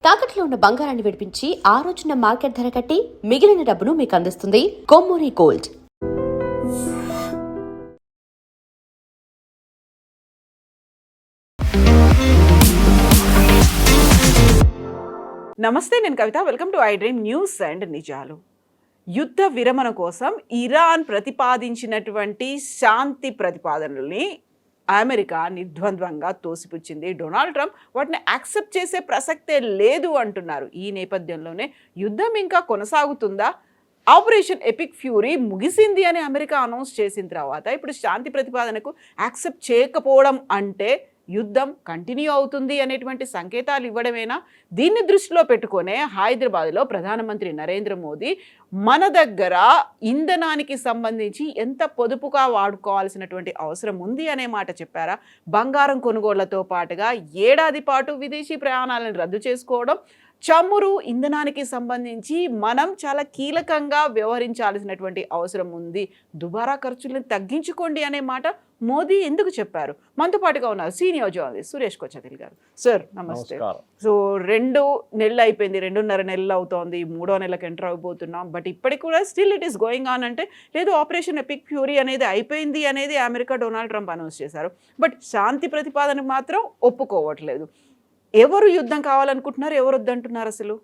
తాకట్లో ఉన్న బంగారాన్ని విడిపించి ఆ రోజున మార్కెట్ ధర కట్టి మిగిలిన డబ్బును మీకు అందిస్తుంది కొమ్మూరి గోల్డ్. నమస్తే, నేను Kavitha. Welcome to I dream news and నిజాలు. యుద్ధ విరమణ కోసం ఇరాన్ ప్రతిపాదించినటువంటి శాంతి ప్రతిపాదనల్ని అమెరికా నిర్ద్వంద్వంగా తోసిపుచ్చింది. డొనాల్డ్ ట్రంప్ వాటిని యాక్సెప్ట్ చేసే ప్రసక్తే లేదు అంటున్నారు. ఈ నేపథ్యంలోనే యుద్ధం ఇంకా కొనసాగుతుందా, ఆపరేషన్ ఎపిక్ ఫ్యూరీ ముగిసింది అని అమెరికా అనౌన్స్ చేసిన తర్వాత ఇప్పుడు శాంతి ప్రతిపాదనకు యాక్సెప్ట్ చేయకపోవడం అంటే యుద్ధం కంటిన్యూ అవుతుంది అనేటువంటి సంకేతాలు ఇవ్వడమేనా? దీన్ని దృష్టిలో పెట్టుకునే హైదరాబాద్లో ప్రధానమంత్రి నరేంద్ర మోదీ మన దగ్గర ఇంధనానికి సంబంధించి ఎంత పొదుపుగా వాడుకోవాల్సినటువంటి అవసరం ఉంది అనే మాట చెప్పారా? బంగారం కొనుగోళ్లతో పాటుగా ఏడాది పాటు విదేశీ ప్రయాణాలను రద్దు చేసుకోవడం, చమురు ఇంధనానికి సంబంధించి మనం చాలా కీలకంగా వ్యవహరించాల్సినటువంటి అవసరం ఉంది, దుబారా ఖర్చులను తగ్గించుకోండి అనే మాట మోదీ ఎందుకు చెప్పారు? మనతో పాటుగా ఉన్నారు సీనియర్ జర్నలిస్ట్ సురేష్ కొచ్చతిల్ గారు. సార్ నమస్తే. సో 2 నెలలు అయిపోయింది, 2.5 నెలలు అవుతోంది, 3వ నెలకు ఎంటర్ అయిపోతున్నాం. బట్ ఇప్పటికి కూడా still it is going on. అంటే లేదు, ఆపరేషన్ ఎపిక్ ఫ్యూరీ అనేది అయిపోయింది అనేది అమెరికా డొనాల్డ్ ట్రంప్ అనౌన్స్ చేశారు. బట్ శాంతి ప్రతిపాదన మాత్రం ఒప్పుకోవట్లేదు. ఎవరు యుద్ధం కావాలనుకుంటున్నారు, ఎవరు వద్దంటున్నారు? అసలు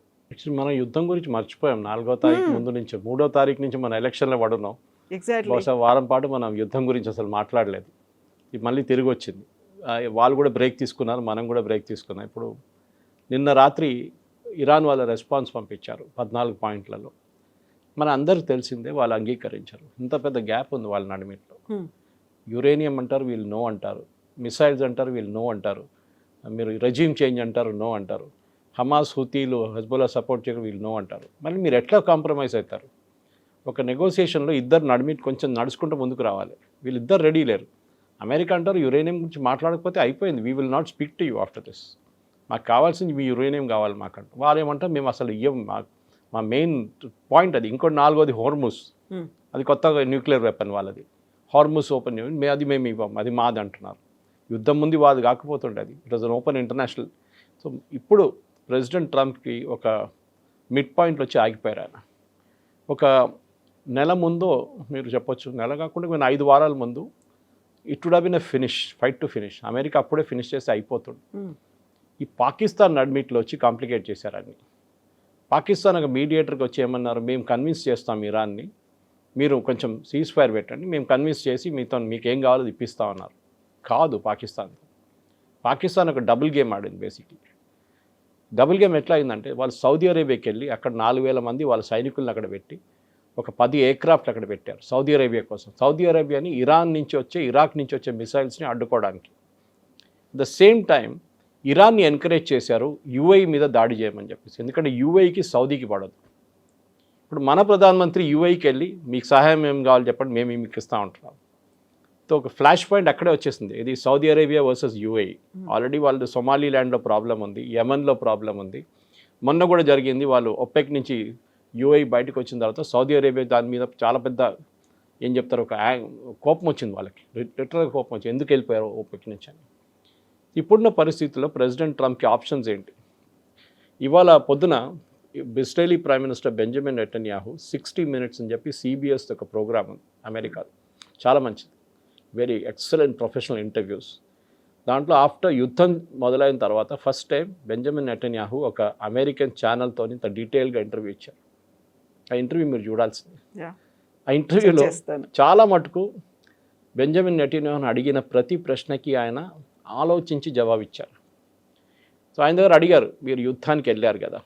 మనం యుద్ధం గురించి మర్చిపోయాం. 4వ తారీఖు ముందు నుంచి 3వ తారీఖు నుంచి మన ఎలక్షన్లో పడున్నాం. బహుశా వారం పాటు మనం యుద్ధం గురించి అసలు మాట్లాడలేదు. ఇది మళ్ళీ తిరిగి వచ్చింది. వాళ్ళు కూడా బ్రేక్ తీసుకున్నారు, మనం కూడా బ్రేక్ తీసుకున్నాం. ఇప్పుడు నిన్న రాత్రి ఇరాన్ వాళ్ళ రెస్పాన్స్ పంపించారు 14 పాయింట్లలో. మన అందరికి తెలిసిందే, వాళ్ళు అంగీకరించారు. ఇంత పెద్ద గ్యాప్ ఉంది వాళ్ళ నడిమిట్లో. యురేనియం అంటారు, వీళ్ళు నో అంటారు. మిసైల్స్ అంటారు, వీళ్ళు నో అంటారు. మీరు రెజ్యూమ్ చేంజ్ అంటారు, నో అంటారు. హమాస్, హుతీలు, హెజ్బుల్లా సపోర్ట్ చేయడం, వీళ్ళు నో అంటారు. మళ్ళీ మీరు ఎట్లా కాంప్రమైజ్ అవుతారు? ఒక నెగోసియేషన్లో ఇద్దరు నడిమి కొంచెం నడుచుకుంటూ ముందుకు రావాలి. వీళ్ళిద్దరు రెడీ లేరు. అమెరికా అంటారు యురేనియం గురించి మాట్లాడకపోతే అయిపోయింది, we will not speak to you after this. మాకు కావాల్సింది మీ యురేనియం కావాలి మాకంట. వాళ్ళు ఏమంటారు, మేము అసలు ఇవ్వం, మా మెయిన్ పాయింట్ అది. ఇంకోటి 4వది హోర్ముస్, అది కొత్తగా న్యూక్లియర్ వెపన్ వాళ్ళది. హార్ముస్ ఓపెన్ అది మేము ఇవ్వం, అది మాది అంటున్నారు. యుద్ధం ముందు వాది కాకపోతుండే అది. It was an open international. So ఇప్పుడు ప్రెసిడెంట్ ట్రంప్కి ఒక మిడ్ పాయింట్లో వచ్చి ఆగిపోయారు ఆయన. ఒక నెల ముందు మీరు చెప్పొచ్చు, నెల కాకుండా నేను 5 వారాల ముందు it would have been a finish, fight to finish. America అప్పుడే ఫినిష్ చేస్తే అయిపోతుంది. ఈ పాకిస్తాన్ నడిమిట్లో వచ్చి కాంప్లికేట్ చేశారు అన్ని. పాకిస్తాన్ ఒక మీడియేటర్కి వచ్చి ఏమన్నారు, మేము కన్విన్స్ చేస్తాం ఇరాన్ని, మీరు కొంచెం సీజ్ ఫైర్ పెట్టండి, మేము కన్విన్స్ చేసి మీకు ఏం కావాలో ఇప్పిస్తామన్నారు. కాదు, పాకిస్తాన్ ఒక డబుల్ గేమ్ ఆడింది. బేసిక్లీ డబుల్ గేమ్ ఎట్లా అయిందంటే, వాళ్ళు సౌదీ అరేబియాకి వెళ్ళి అక్కడ 4,000 మంది వాళ్ళ సైనికులను అక్కడ పెట్టి ఒక 10 ఎయిర్క్రాఫ్ట్ అక్కడ పెట్టారు సౌదీ అరేబియా కోసం. సౌదీ అరేబియాని ఇరాక్ నుంచి వచ్చే మిసైల్స్ని అడ్డుకోవడానికి. ద సేమ్ టైం ఇరాన్ని ఎంకరేజ్ చేశారు యూఏఈ మీద దాడి చేయమని చెప్పేసి. ఎందుకంటే యూఏఈకి సౌదీకి పడదు. ఇప్పుడు మన ప్రధానమంత్రి యూఏఈకి వెళ్ళి మీకు సహాయం ఏం కావాలి చెప్పండి, మేము మీకు ఇస్తూ ఉంటున్నాం. సో ఒక ఫ్లాష్ పాయింట్ అక్కడే వచ్చేసింది. ఇది Saudi Arabia versus UAE. Already వాళ్ళు సొమాలీ ల్యాండ్లో ప్రాబ్లం ఉంది, యమన్లో ప్రాబ్లం ఉంది. మొన్న కూడా జరిగింది, వాళ్ళు ఒపెక్ నుంచి యూఏఈ బయటకు వచ్చిన తర్వాత సౌదీ అరేబియా దాని మీద చాలా పెద్ద ఏం చెప్తారు, ఒక కోపం వచ్చింది వాళ్ళకి, లిటరల్గా కోపం వచ్చింది, ఎందుకు వెళ్ళిపోయారు ఒపెక్ నుంచి అని. ఇప్పుడున్న పరిస్థితుల్లో ప్రెసిడెంట్ ట్రంప్కి ఆప్షన్స్ ఏంటి? ఇవాళ పొద్దున Israeli prime minister Benjamin Netanyahu 60 Minutes అని చెప్పి CBS ఒక ప్రోగ్రామ్ ఉంది అమెరికాలో, చాలా మంచిది, వెరీ ఎక్సలెంట్ ప్రొఫెషనల్ ఇంటర్వ్యూస్. దాంట్లో ఆఫ్టర్ యుద్ధం మొదలైన తర్వాత ఫస్ట్ టైం బెంజమిన్ నెతన్యాహు ఒక అమెరికన్ ఛానల్తో ఇంత డీటెయిల్గా ఇంటర్వ్యూ ఇచ్చారు. ఆ ఇంటర్వ్యూ మీరు చూడాల్సింది. ఆ ఇంటర్వ్యూలో చాలా మటుకు బెంజమిన్ నెతన్యాహును అడిగిన ప్రతి ప్రశ్నకి ఆయన ఆలోచించి జవాబిచ్చారు. సో ఆయన దగ్గర అడిగారు, మీరు యుద్ధానికి వెళ్ళారు కదా,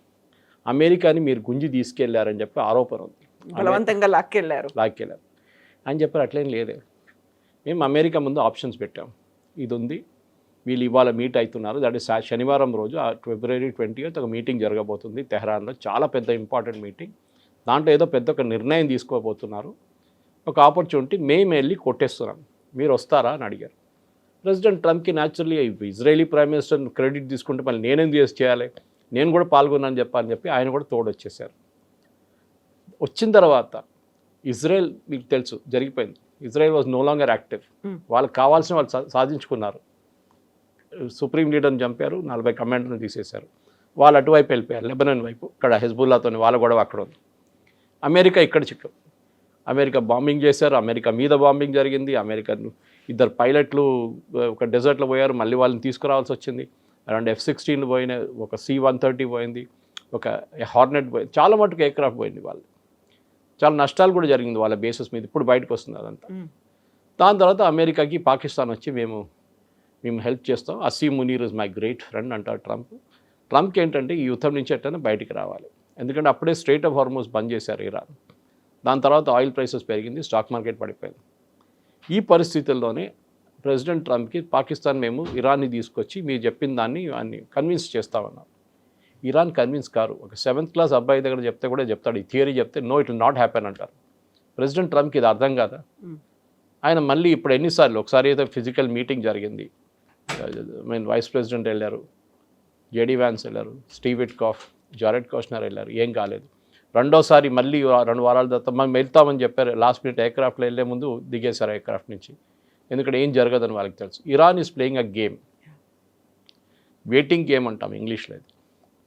అమెరికాని మీరు గుంజి తీసుకెళ్లారని చెప్పి ఆరోపణ ఉంది, బలవంతంగా లాక్కెళ్ళారు అని చెప్పారు. అట్లేం లేదే, మేము అమెరికా ముందు ఆప్షన్స్ పెట్టాం, ఇది ఉంది, వీళ్ళు ఇవాళ మీట్ అవుతున్నారు, దట్ ఈస్ శనివారం రోజు February 20th ఒక మీటింగ్ జరగబోతుంది తెహరాన్లో, చాలా పెద్ద ఇంపార్టెంట్ మీటింగ్. దాంట్లో ఏదో పెద్ద ఒక నిర్ణయం తీసుకోబోతున్నారు, ఒక ఆపర్చునిటీ, మేము వెళ్ళి కొట్టేస్తున్నాం, మీరు వస్తారా అని అడిగారు. ప్రెసిడెంట్ ట్రంప్కి naturally Israeli prime minister credit తీసుకుంటే మళ్ళీ నేనేం చేయాలి, నేను కూడా పాల్గొన్నాను చెప్పని చెప్పి ఆయన కూడా తోడొచ్చేసారు. వచ్చిన తర్వాత ఇజ్రాయెల్ మీకు తెలుసు జరిగిపోయింది, Israel was no longer active. వాళ్ళకి కావాల్సిన వాళ్ళు సాధించుకున్నారు. సుప్రీం లీడర్ని చంపారు, 40 కమాండర్ని తీసేశారు. వాళ్ళు అటువైపు వెళ్ళిపోయారు, లెబనాన్ వైపు. ఇక్కడ హెజ్బుల్లాతో వాళ్ళ గొడవ అక్కడ ఉంది. అమెరికా ఇక్కడ చిక్కు. అమెరికా బాంబింగ్ చేశారు, అమెరికా మీద బాంబింగ్ జరిగింది. అమెరికా ఇద్దరు పైలట్లు ఒక డెజర్ట్లో పోయారు, మళ్ళీ వాళ్ళని తీసుకురావాల్సి వచ్చింది. అరౌండ్ F-16 పోయినాయి, ఒక C-130 పోయింది, ఒక హార్నెట్ పోయింది, చాలా మటుకు ఎయిర్క్రాఫ్ట్ పోయింది. వాళ్ళు చాలా నష్టాలు కూడా జరిగింది వాళ్ళ బేసెస్ మీద. ఇప్పుడు బయటకు వస్తుంది అదంతా. దాని తర్వాత అమెరికాకి పాకిస్తాన్ వచ్చి మేము హెల్ప్ చేస్తాం. Asim Munir is my great friend అంటారు ట్రంప్. ట్రంప్కి ఏంటంటే ఈ యుద్ధం నుంచి ఎట్టైనా బయటికి రావాలి, ఎందుకంటే అప్పుడే స్ట్రెయిట్ ఆఫ్ హార్మోస్ బంద్ చేశారు ఇరాన్. దాని తర్వాత ఆయిల్ ప్రైసెస్ పెరిగింది, స్టాక్ మార్కెట్ పడిపోయింది. ఈ పరిస్థితుల్లోనే ప్రెసిడెంట్ ట్రంప్కి పాకిస్తాన్ మేము ఇరాన్ని తీసుకొచ్చి మీరు చెప్పిన దాన్ని కన్విన్స్ చేస్తామన్నారు. Iran convince car. ఒక 7th క్లాస్ అబ్బాయి దగ్గర చెప్తే కూడా చెప్తాడు, ఈ థియరీ చెప్తే no it will not happen అంటారు. ప్రెసిడెంట్ ట్రంప్కి ఇది అర్థం కాదా? ఆయన మళ్ళీ ఇప్పుడు ఎన్నిసార్లు, ఒకసారి అయితే ఫిజికల్ మీటింగ్ జరిగింది, వైస్ ప్రెసిడెంట్ వెళ్ళారు, జేడీ వ్యాన్స్ వెళ్ళారు, స్టీవ్ విట్కాఫ్, జారెడ్ కోష్నర్ వెళ్ళారు, ఏం కాలేదు. రెండోసారి మళ్ళీ 2 వారాల తర్వాత మనం వెళ్తామని చెప్పారు, లాస్ట్ మినిట్ ఎయిర్క్రాఫ్ట్లో వెళ్ళే ముందు దిగేశారు ఎయిర్క్రాఫ్ట్ నుంచి, ఎందుకంటే ఏం జరగదని వాళ్ళకి తెలుసు. Iran is playing a game, waiting game అంటాం ఇంగ్లీష్లో.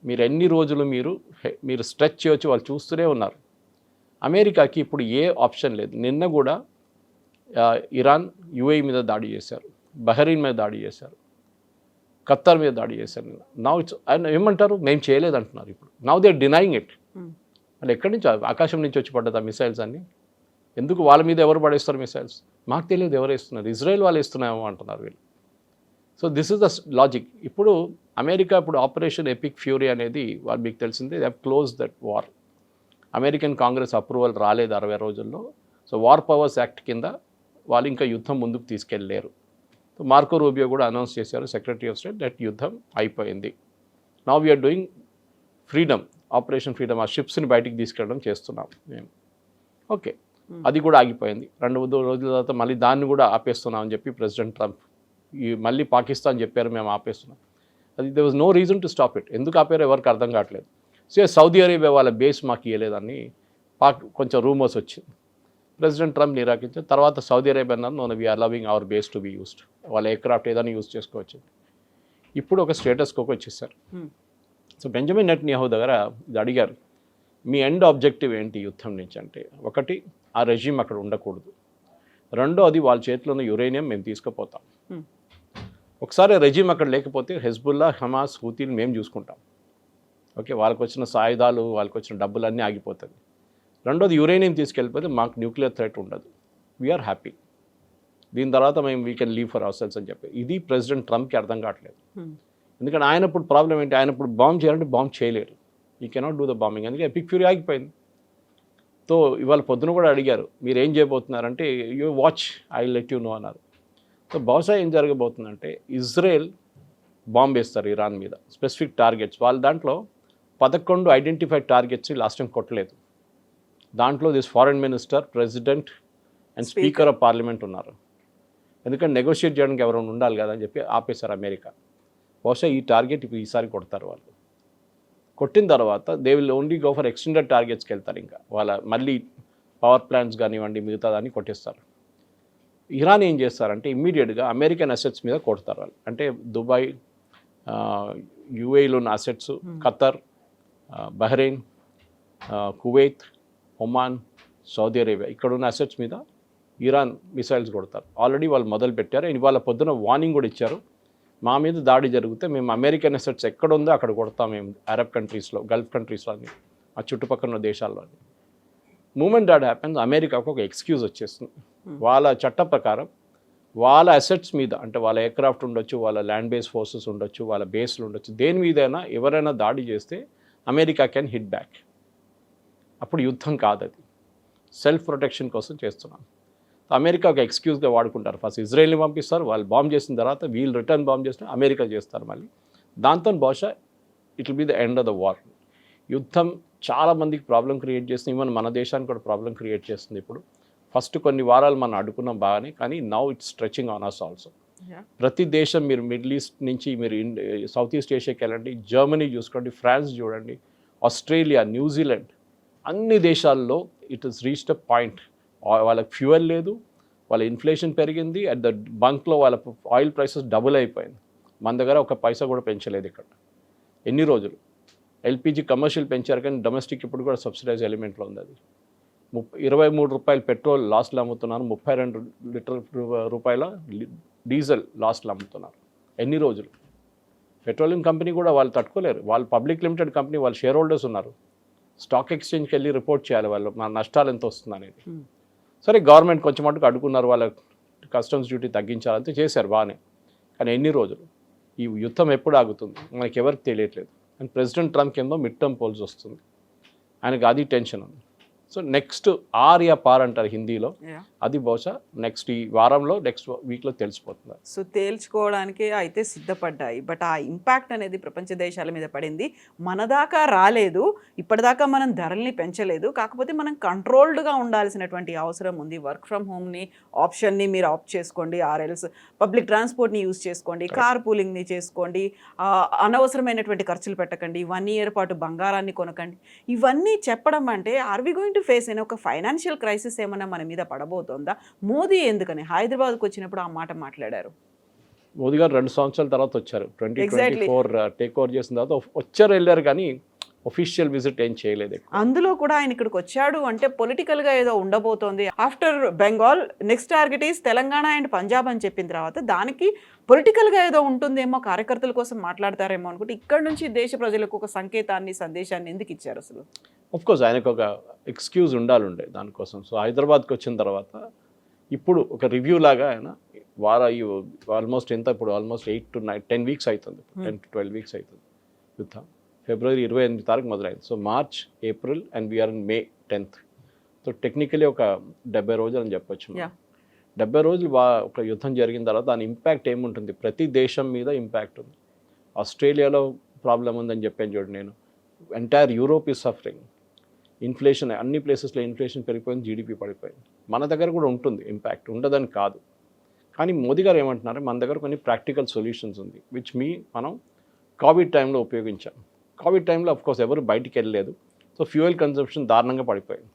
మీరు ఎన్ని రోజులు మీరు స్ట్రెచ్ చేయొచ్చు, వాళ్ళు చూస్తూనే ఉన్నారు. అమెరికాకి ఇప్పుడు ఏ ఆప్షన్ లేదు. నిన్న కూడా ఇరాన్ UAE మీద దాడి చేశారు, బహ్రెయిన్ మీద దాడి చేశారు, ఖత్తర్ మీద దాడి చేశారు. నౌ ఇట్స్ ఏమంటారు, మేము చేయలేదు అంటున్నారు. ఇప్పుడు now they are denying it. అంటే ఎక్కడి నుంచి, ఆకాశం నుంచి వచ్చి పడ్డది ఆ మిసైల్స్ అన్నీ. ఎందుకు వాళ్ళ మీద ఎవరు పడేస్తారు మిసైల్స్? మాకు తెలియదు ఎవరు వేస్తున్నారు, ఇజ్రాయెల్ వాళ్ళు ఇస్తున్నామో అంటున్నారు వీళ్ళు. So this is the logic. ఇప్పుడు అమెరికా ఇప్పుడు ఆపరేషన్ ఎపిక్ ఫ్యూరీ అనేది వాళ్ళు మీకు తెలిసిందే, they have close that war. American Congress approval రాలేదు 60 రోజుల్లో. సో వార్ పవర్స్ యాక్ట్ కింద వాళ్ళు ఇంకా యుద్ధం ముందుకు తీసుకెళ్ళలేరు. సో మార్కో రూబియో కూడా అనౌన్స్ చేశారు, సెక్రటరీ ఆఫ్ స్టేట్, దట్ యుద్ధం అయిపోయింది. Now we are doing freedom, operation freedom. ఆ షిప్స్ని బయటికి తీసుకెళ్ళడం చేస్తున్నాం మేము. ఓకే, అది కూడా ఆగిపోయింది. 2 రోజుల తర్వాత మళ్ళీ దాన్ని కూడా ఆపేస్తున్నాం అని చెప్పి ప్రెసిడెంట్ ట్రంప్ మళ్ళీ పాకిస్తాన్ చెప్పారు మేము ఆపేస్తున్నాం. అది they was no reason to stop it. ఎందుకు ఆపారో ఎవరికి అర్థం కావట్లేదు. సో సౌదీ అరేబియా వాళ్ళ బేస్ మాకు ఇవ్వలేదని కొంచెం రూమర్స్ వచ్చింది. ప్రెసిడెంట్ ట్రంప్ నిరాకరించారు. తర్వాత సౌదీ అరేబియా అన్నారు, no we are allowing our base to be used, వాళ్ళ ఎయిర్క్రాఫ్ట్ ఏదైనా యూజ్ చేసుకోవచ్చు. ఇప్పుడు ఒక స్టేటస్ కోకి వచ్చేసారు. సో బెంజమిన్ నెతన్యాహు దగ్గర ఇది అడిగారు, మీ ఎండ్ ఆబ్జెక్టివ్ ఏంటి యుద్ధం నుంచి అంటే, ఒకటి ఆ రెజ్యూమ్ అక్కడ ఉండకూడదు, రెండోది వాళ్ళ చేతిలో ఉన్న యురేనియం మేము తీసుకుపోతాం. ఒకసారి రెజ్యూమ్ అక్కడ లేకపోతే హెజ్బుల్లా, హమాస్, హూతీలు మేము చూసుకుంటాం. ఓకే, వాళ్ళకి వచ్చిన సాయుధాలు, వాళ్ళకి వచ్చిన డబ్బులు అన్నీ ఆగిపోతుంది. రెండోది యురేనియం తీసుకెళ్ళిపోతే మాకు న్యూక్లియర్ థ్రెట్ ఉండదు, వీఆర్ హ్యాపీ. దీని తర్వాత మేము we can leave for hour cells అని చెప్పి. ఇది ప్రెసిడెంట్ ట్రంప్కి అర్థం కావట్లేదు. ఎందుకంటే ఆయన ఇప్పుడు ప్రాబ్లం ఏంటి, ఆయన ఇప్పుడు బాంబ్ చేయాలంటే బాంబ్ చేయలేరు, he cannot do the bombing. అందుకే ఎపిక్ ఫ్యూరీ ఆగిపోయింది. సో ఇవాళ పొద్దున కూడా అడిగారు, మీరు ఏం చేయబోతున్నారంటే, you watch, I let you know అన్నారు. సో బహుశా ఏం జరగబోతుందంటే, ఇజ్రాయెల్ బాంబ్ వేస్తారు ఇరాన్ మీద, స్పెసిఫిక్ టార్గెట్స్. వాళ్ళ దాంట్లో 11 ఐడెంటిఫైడ్ టార్గెట్స్ లాస్ట్ టైం కొట్టలేదు. దాంట్లో this foreign minister, president and speaker of parliament ఉన్నారు. ఎందుకంటే నెగోషియేట్ చేయడానికి ఎవరైనా ఉండాలి కదా అని చెప్పి ఆపేశారు అమెరికా. బహుశా ఈ టార్గెట్ ఇప్పుడు ఈసారి కొడతారు వాళ్ళు. కొట్టిన తర్వాత they will only go for extended టార్గెట్స్కి వెళ్తారు. ఇంకా వాళ్ళ మళ్ళీ పవర్ ప్లాంట్స్ కానివ్వండి, మిగతా దాన్ని కొట్టేస్తారు. ఇరాన్ ఏం చేస్తారంటే ఇమ్మీడియట్గా అమెరికన్ అసెట్స్ మీద కొడతారు వాళ్ళు. అంటే దుబాయ్, UAEలో ఉన్న assets, Qatar, Bahrain, Kuwait, Oman, Saudi Arabia, ఇక్కడ ఉన్న అసెట్స్ మీద ఇరాన్ మిసైల్స్ కొడతారు. ఆల్రెడీ వాళ్ళు మొదలు పెట్టారు. ఇవాళ పొద్దున వార్నింగ్ కూడా ఇచ్చారు, మా మీద దాడి జరిగితే మేము అమెరికన్ అసెట్స్ ఎక్కడ ఉందో అక్కడ కొడతాం మేము, అరబ్ కంట్రీస్లో, గల్ఫ్ కంట్రీస్లో, అన్ని ఆ చుట్టుపక్కల ఉన్న దేశాల్లో. మూమెంట్ దాట్ హ్యాపెన్స్, అమెరికాకు ఒక ఎక్స్క్యూజ్ వచ్చేస్తుంది. వాళ్ళ చట్ట ప్రకారం వాళ్ళ అసెట్స్ మీద, అంటే వాళ్ళ ఎయిర్క్రాఫ్ట్ ఉండొచ్చు, వాళ్ళ ల్యాండ్ బేస్ ఫోర్సెస్ ఉండొచ్చు, వాళ్ళ బేస్లు ఉండొచ్చు, దేని మీదైనా ఎవరైనా దాడి చేస్తే అమెరికా కెన్ హిట్ బ్యాక్. అప్పుడు యుద్ధం కాదు, అది సెల్ఫ్ ప్రొటెక్షన్ కోసం చేస్తున్నాం. అమెరికా ఒక ఎక్స్క్యూజ్గా వాడుకుంటారు. ఫస్ట్ ఇజ్రాయెల్ని పంపిస్తారు, వాళ్ళు బాంబ్ చేసిన తర్వాత వీళ్ళు రిటర్న్ బాంబ్ చేసిన అమెరికా చేస్తారు మళ్ళీ. దాంతో బహుశా it will be the end of the war. యుద్ధం చాలామందికి ప్రాబ్లం క్రియేట్ చేస్తుంది, ఈవెన్ మన దేశానికి కూడా ప్రాబ్లం క్రియేట్ చేస్తుంది. ఇప్పుడు ఫస్ట్ కొన్ని వారాలు మనం అడుగున్నాం బాగానే, కానీ now it's stretching on us also. ప్రతి దేశం, మీరు మిడిల్ ఈస్ట్ నుంచి మీరు సౌత్ ఈస్ట్ ఏషియాకి వెళ్ళండి, జర్మనీ చూసుకోండి, ఫ్రాన్స్ చూడండి, ఆస్ట్రేలియా, న్యూజిలాండ్, అన్ని దేశాల్లో it is reached a point. వాళ్ళకి ఫ్యూయల్ లేదు, వాళ్ళ ఇన్ఫ్లేషన్ పెరిగింది, అట్ ద బంక్లో వాళ్ళ ఆయిల్ ప్రైసెస్ డబుల్ అయిపోయింది. మన దగ్గర ఒక పైసా కూడా పెంచలేదు ఇక్కడ ఎన్ని రోజులు. ఎల్పిజి కమర్షియల్ పెంచారు కానీ డొమెస్టిక్ ఇప్పుడు కూడా సబ్సిడైజ్ ఎలిమెంట్లో ఉంది. అది 23 రూపాయలు పెట్రోల్ లాస్ట్లో అమ్ముతున్నారు, 32 లీటర్ రూపాయల డీజిల్ లాస్ట్లో అమ్ముతున్నారు. ఎన్ని రోజులు? పెట్రోలియం కంపెనీ కూడా వాళ్ళు తట్టుకోలేరు. వాళ్ళు పబ్లిక్ లిమిటెడ్ కంపెనీ, వాళ్ళు షేర్ హోల్డర్స్ ఉన్నారు. స్టాక్ ఎక్స్చేంజ్కి వెళ్ళి రిపోర్ట్ చేయాలి వాళ్ళు మన నష్టాలు ఎంత వస్తుంది అనేది. సరే గవర్నమెంట్ కొంచెం మటుకు అడుగున్నారు, వాళ్ళ కస్టమ్స్ డ్యూటీ తగ్గించాలంటే చేశారు బాగానే. కానీ ఎన్ని రోజులు? ఈ యుద్ధం ఎప్పుడు ఆగుతుంది మనకి ఎవరికి తెలియట్లేదు. అండ్ ప్రెసిడెంట్ ట్రంప్కి ఏమో మిడ్ టర్మ్ పోల్స్ వస్తుంది, ఆయనకి అది టెన్షన్ ఉంది. సో నెక్స్ట్ ఆర్ యా పార్ అంటారు హిందీలో, అది బహుశా నెక్స్ట్ ఈ వారంలో నెక్స్ట్ వీక్లో తెలిసిపోతుంది. సో తేల్చుకోవడానికి అయితే సిద్ధపడ్డాయి, బట్ ఆ ఇంపాక్ట్ అనేది ప్రపంచ దేశాల మీద పడింది. మన దాకా రాలేదు, ఇప్పటిదాకా మనం ధరల్ని పెంచలేదు, కాకపోతే మనం కంట్రోల్డ్గా ఉండాల్సినటువంటి అవసరం ఉంది. వర్క్ ఫ్రమ్ హోమ్ని ఆప్షన్ని మీరు ఆప్ట్ చేసుకోండి, ఆర్ఎల్స్ పబ్లిక్ ట్రాన్స్పోర్ట్ని యూజ్ చేసుకోండి, కార్ పూలింగ్ని చేసుకోండి, అనవసరమైనటువంటి ఖర్చులు పెట్టకండి, 1 year పాటు బంగారాన్ని కొనకండి. ఇవన్నీ చెప్పడం అంటే are we going to face అయిన ఒక ఫైనాన్షియల్ క్రైసిస్ ఏమన్నా మన మీద పడబోతోందా? మోదీ ఎందుకని హైదరాబాద్కు వచ్చినప్పుడు ఆ మాట మాట్లాడారు? మోదీ గారు 2 సంవత్సరాల తర్వాత వచ్చారు, 2024 టేక్ ఓవర్ చేసిన తర్వాత వచ్చారు వెళ్ళారు, కానీ ఒఫీషియల్ విజిట్ ఏం చేయలేదు. అందులో కూడా ఆయన ఇక్కడికి వచ్చాడు అంటే పొలిటికల్గా ఏదో ఉండబోతోంది. After Bengal next target is Telangana and Punjab అని చెప్పిన తర్వాత దానికి పొలిటికల్గా ఏదో ఉంటుందేమో, కార్యకర్తల కోసం మాట్లాడతారేమో అనుకుంటే ఇక్కడ నుంచి దేశ ప్రజలకు ఒక సంకేతాన్ని, సందేశాన్ని ఎందుకు ఇచ్చారు అసలు? కోర్స్ ఆయనకు ఒక ఎక్స్క్యూజ్ ఉండాలండే దానికోసం. సో హైదరాబాద్కి వచ్చిన తర్వాత ఇప్పుడు ఒక రివ్యూ లాగా ఆయన ఆల్మోస్ట్ ఎంత ఇప్పుడు ఆల్మోస్ట్ 8 to 10 weeks అవుతుంది, 10 to 12 weeks అవుతుంది యుద్ధం. ఫిబ్రవరి 28 తారీఖు మొదలైంది. So March, April and we are in May 10th. So technically ఒక 70 రోజులు అని చెప్పొచ్చు. 70 రోజులు ఒక యుద్ధం జరిగిన తర్వాత దాని ఇంపాక్ట్ ఏముంటుంది? ప్రతి దేశం మీద ఇంపాక్ట్ ఉంది. ఆస్ట్రేలియాలో ప్రాబ్లం ఉందని చెప్పాను చూడండి నేను, entire Europe is suffering. Inflation అన్ని ప్లేసెస్లో ఇన్ఫ్లేషన్ పెరిగిపోయింది, జీడిపి పడిపోయింది. మన దగ్గర కూడా ఉంటుంది ఇంపాక్ట్, ఉండదని కాదు. కానీ మోదీ గారు ఏమంటున్నారు, మన దగ్గర కొన్ని ప్రాక్టికల్ సొల్యూషన్స్ ఉంది విచ్ మనం కోవిడ్ టైంలో ఉపయోగించాం. కోవిడ్ టైంలో అఫ్కోర్స్ ఎవరు బయటికి వెళ్ళలేదు, సో ఫ్యూయల్ కన్సంప్షన్ దారుణంగా పడిపోయింది.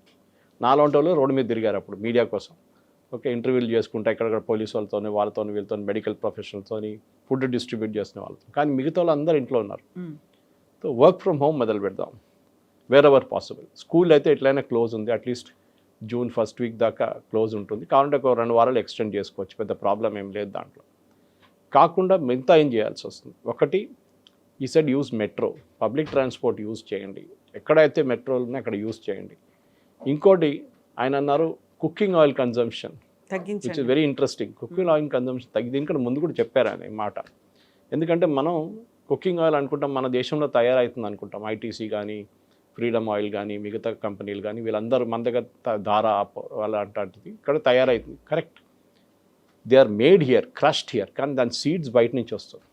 నాలాంటి వాళ్ళు రోడ్డు మీద తిరిగారు అప్పుడు మీడియా కోసం. ఓకే, ఇంటర్వ్యూలు చేసుకుంటా ఎక్కడెక్కడ పోలీసు వాళ్ళతో వీళ్ళతో మెడికల్ ప్రొఫెషనల్తో ఫుడ్ డిస్ట్రిబ్యూట్ చేసిన వాళ్ళతో. కానీ మిగతా వాళ్ళు అందరూ ఇంట్లో ఉన్నారు. సో వర్క్ ఫ్రమ్ హోమ్ మొదలు పెడదాం వేర్ ఎవర్ పాసిబుల్. స్కూల్ అయితే ఎట్లయినా క్లోజ్ ఉంది, అట్లీస్ట్ జూన్ 1st week దాకా క్లోజ్ ఉంటుంది. కావాలంటే ఒక 2 వారాలు ఎక్స్టెండ్ చేసుకోవచ్చు, పెద్ద ప్రాబ్లం ఏం లేదు దాంట్లో. కాకుండా మిగతా ఏం చేయాల్సి వస్తుంది? ఒకటి, ఈ side use metro, public transport use చేయండి, ఎక్కడైతే మెట్రోలు ఉన్నాయో అక్కడ యూజ్ చేయండి. ఇంకోటి ఆయన అన్నారు cooking oil consumption, which is very interesting. Cooking oil consumption దీనికంటే ముందు కూడా చెప్పారు ఆయన ఈ మాట. ఎందుకంటే మనం కుకింగ్ ఆయిల్ అనుకుంటాం మన దేశంలో తయారవుతుంది అనుకుంటాం, ఐటీసీ కానీ ఫ్రీడమ్ ఆయిల్ కానీ మిగతా కంపెనీలు కానీ వీళ్ళందరూ మన దగ్గర ధారా వాళ్ళ అలాంటిది ఇక్కడ తయారవుతుంది. Correct, they are made here, crushed here, కానీ దాని సీడ్స్ బయట నుంచి వస్తుంది.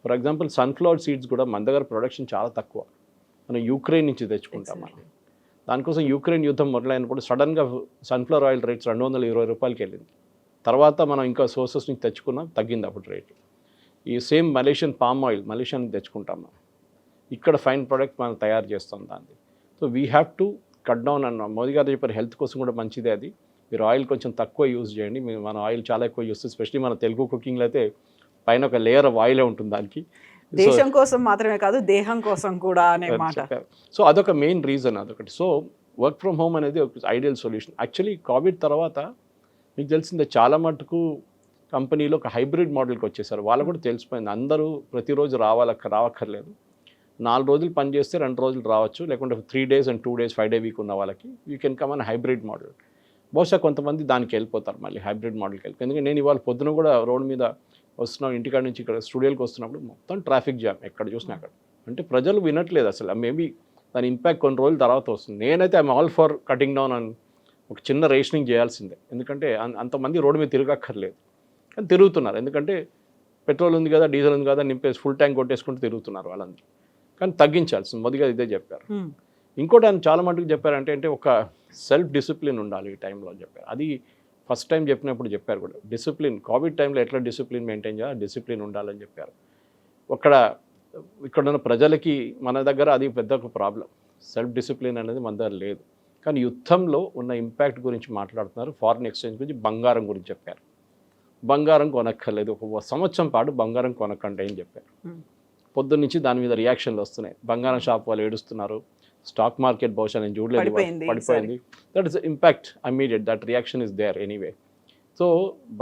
ఫర్ ఎగ్జాంపుల్ సన్ఫ్లవర్ సీడ్స్ కూడా మన దగ్గర ప్రొడక్షన్ చాలా తక్కువ, మనం యూక్రెయిన్ నుంచి తెచ్చుకుంటాం. మనం దానికోసం యూక్రెయిన్ యుద్ధం మొదలైనప్పుడు సడన్గా సన్ఫ్లవర్ ఆయిల్ రేట్స్ 220 రూపాయలకి వెళ్ళింది. తర్వాత మనం ఇంకా సోర్సెస్ నుంచి తెచ్చుకున్నాం, తగ్గింది అప్పుడు రేటు. ఈ same Malaysian palm oil Malaysia నుంచి తెచ్చుకుంటాం మనం, ఇక్కడ ఫైన్ ప్రోడక్ట్ మనం తయారు చేస్తాం దాన్ని. So we have to cut down అన్న మోదీ గారు చెప్పారు, హెల్త్ కోసం కూడా మంచిదే అది. మీరు ఆయిల్ కొంచెం తక్కువ యూజ్ చేయండి. మన ఆయిల్ చాలా ఎక్కువ యూజ్ చేస్తాం, ఎస్పెషలీ మన తెలుగు కుకింగ్లో అయితే పైన ఒక లేయర్ ఆఫ్ ఆయిలే ఉంటుంది దానికి. దేశం కోసం మాత్రమే కాదు, దేహం కోసం కూడా అనే మాట. సో అదొక మెయిన్ రీజన్ అదొకటి. సో వర్క్ ఫ్రమ్ హోమ్ అనేది ఒక ఐడియల్ సొల్యూషన్. యాక్చువల్లీ కోవిడ్ తర్వాత మీకు తెలిసిందే చాలా మటుకు కంపెనీలో ఒక హైబ్రిడ్ మోడల్కి వచ్చేసారు. వాళ్ళకు కూడా తెలిసిపోయింది, అందరూ ప్రతిరోజు రావక్కర్లేదు. 4 రోజులు పని చేస్తే 2 రోజులు రావచ్చు, లేకుంటే 3 days and 2 days 5-day week ఉన్న వాళ్ళకి you can come on hybrid model. బహుశా కొంతమంది దానికి వెళ్ళిపోతారు, మళ్ళీ హైబ్రిడ్ మోడల్కి వెళ్ళిపోయి. ఎందుకంటే నేను ఇవాళ పొద్దున కూడా రోడ్ మీద వస్తున్నాం, ఇంటికాడ నుంచి ఇక్కడ స్టూడియోకి వస్తున్నప్పుడు మొత్తం ట్రాఫిక్ జామ్ ఎక్కడ చూసినా అక్కడ. అంటే ప్రజలు వినట్లేదు అసలు. మేబీ దాని ఇంపాక్ట్ కొన్ని రోజుల తర్వాత వస్తుంది. నేనైతే I'm all for cutting down అని ఒక చిన్న రేషనింగ్ చేయాల్సిందే. ఎందుకంటే అంతమంది రోడ్డు మీద తిరగక్కర్లేదు, కానీ తిరుగుతున్నారు. ఎందుకంటే పెట్రోల్ ఉంది కదా, డీజిల్ ఉంది కదా, నింపేసి ఫుల్ ట్యాంక్ కొట్టేసుకుంటూ తిరుగుతున్నారు వాళ్ళందరూ. కానీ తగ్గించాల్సింది, మొదటిగా ఇదే చెప్పారు. ఇంకోటి ఆయన చాలా మటుకు చెప్పారంటే అంటే ఒక సెల్ఫ్ డిసిప్లిన్ ఉండాలి ఈ టైంలో అని చెప్పారు. అది ఫస్ట్ టైం చెప్పినప్పుడు చెప్పారు కూడా, డిసిప్లిన్ కోవిడ్ టైంలో ఎట్లా డిసిప్లిన్ మెయింటైన్ చేయాలి, డిసిప్లిన్ ఉండాలని చెప్పారు. ఇక్కడ ఉన్న ప్రజలకి మన దగ్గర అది పెద్ద ఒక ప్రాబ్లం, సెల్ఫ్ డిసిప్లిన్ అనేది మన దగ్గర లేదు. కానీ యుద్ధంలో ఉన్న ఇంపాక్ట్ గురించి మాట్లాడుతున్నారు, ఫారిన్ ఎక్స్చేంజ్ గురించి, బంగారం గురించి చెప్పారు. బంగారం కొనక్కర్లేదు, 1 సంవత్సరం పాటు బంగారం కొనకండి అని చెప్పారు. పొద్దున్న నుంచి దాని మీద రియాక్షన్లు వస్తున్నాయి. బంగారం షాప్ వాళ్ళు ఏడుస్తున్నారు, స్టాక్ మార్కెట్ బహుశా నేను చూడలేదు, పడిపోయింది. That is impact immediate, that reaction is there anyway. So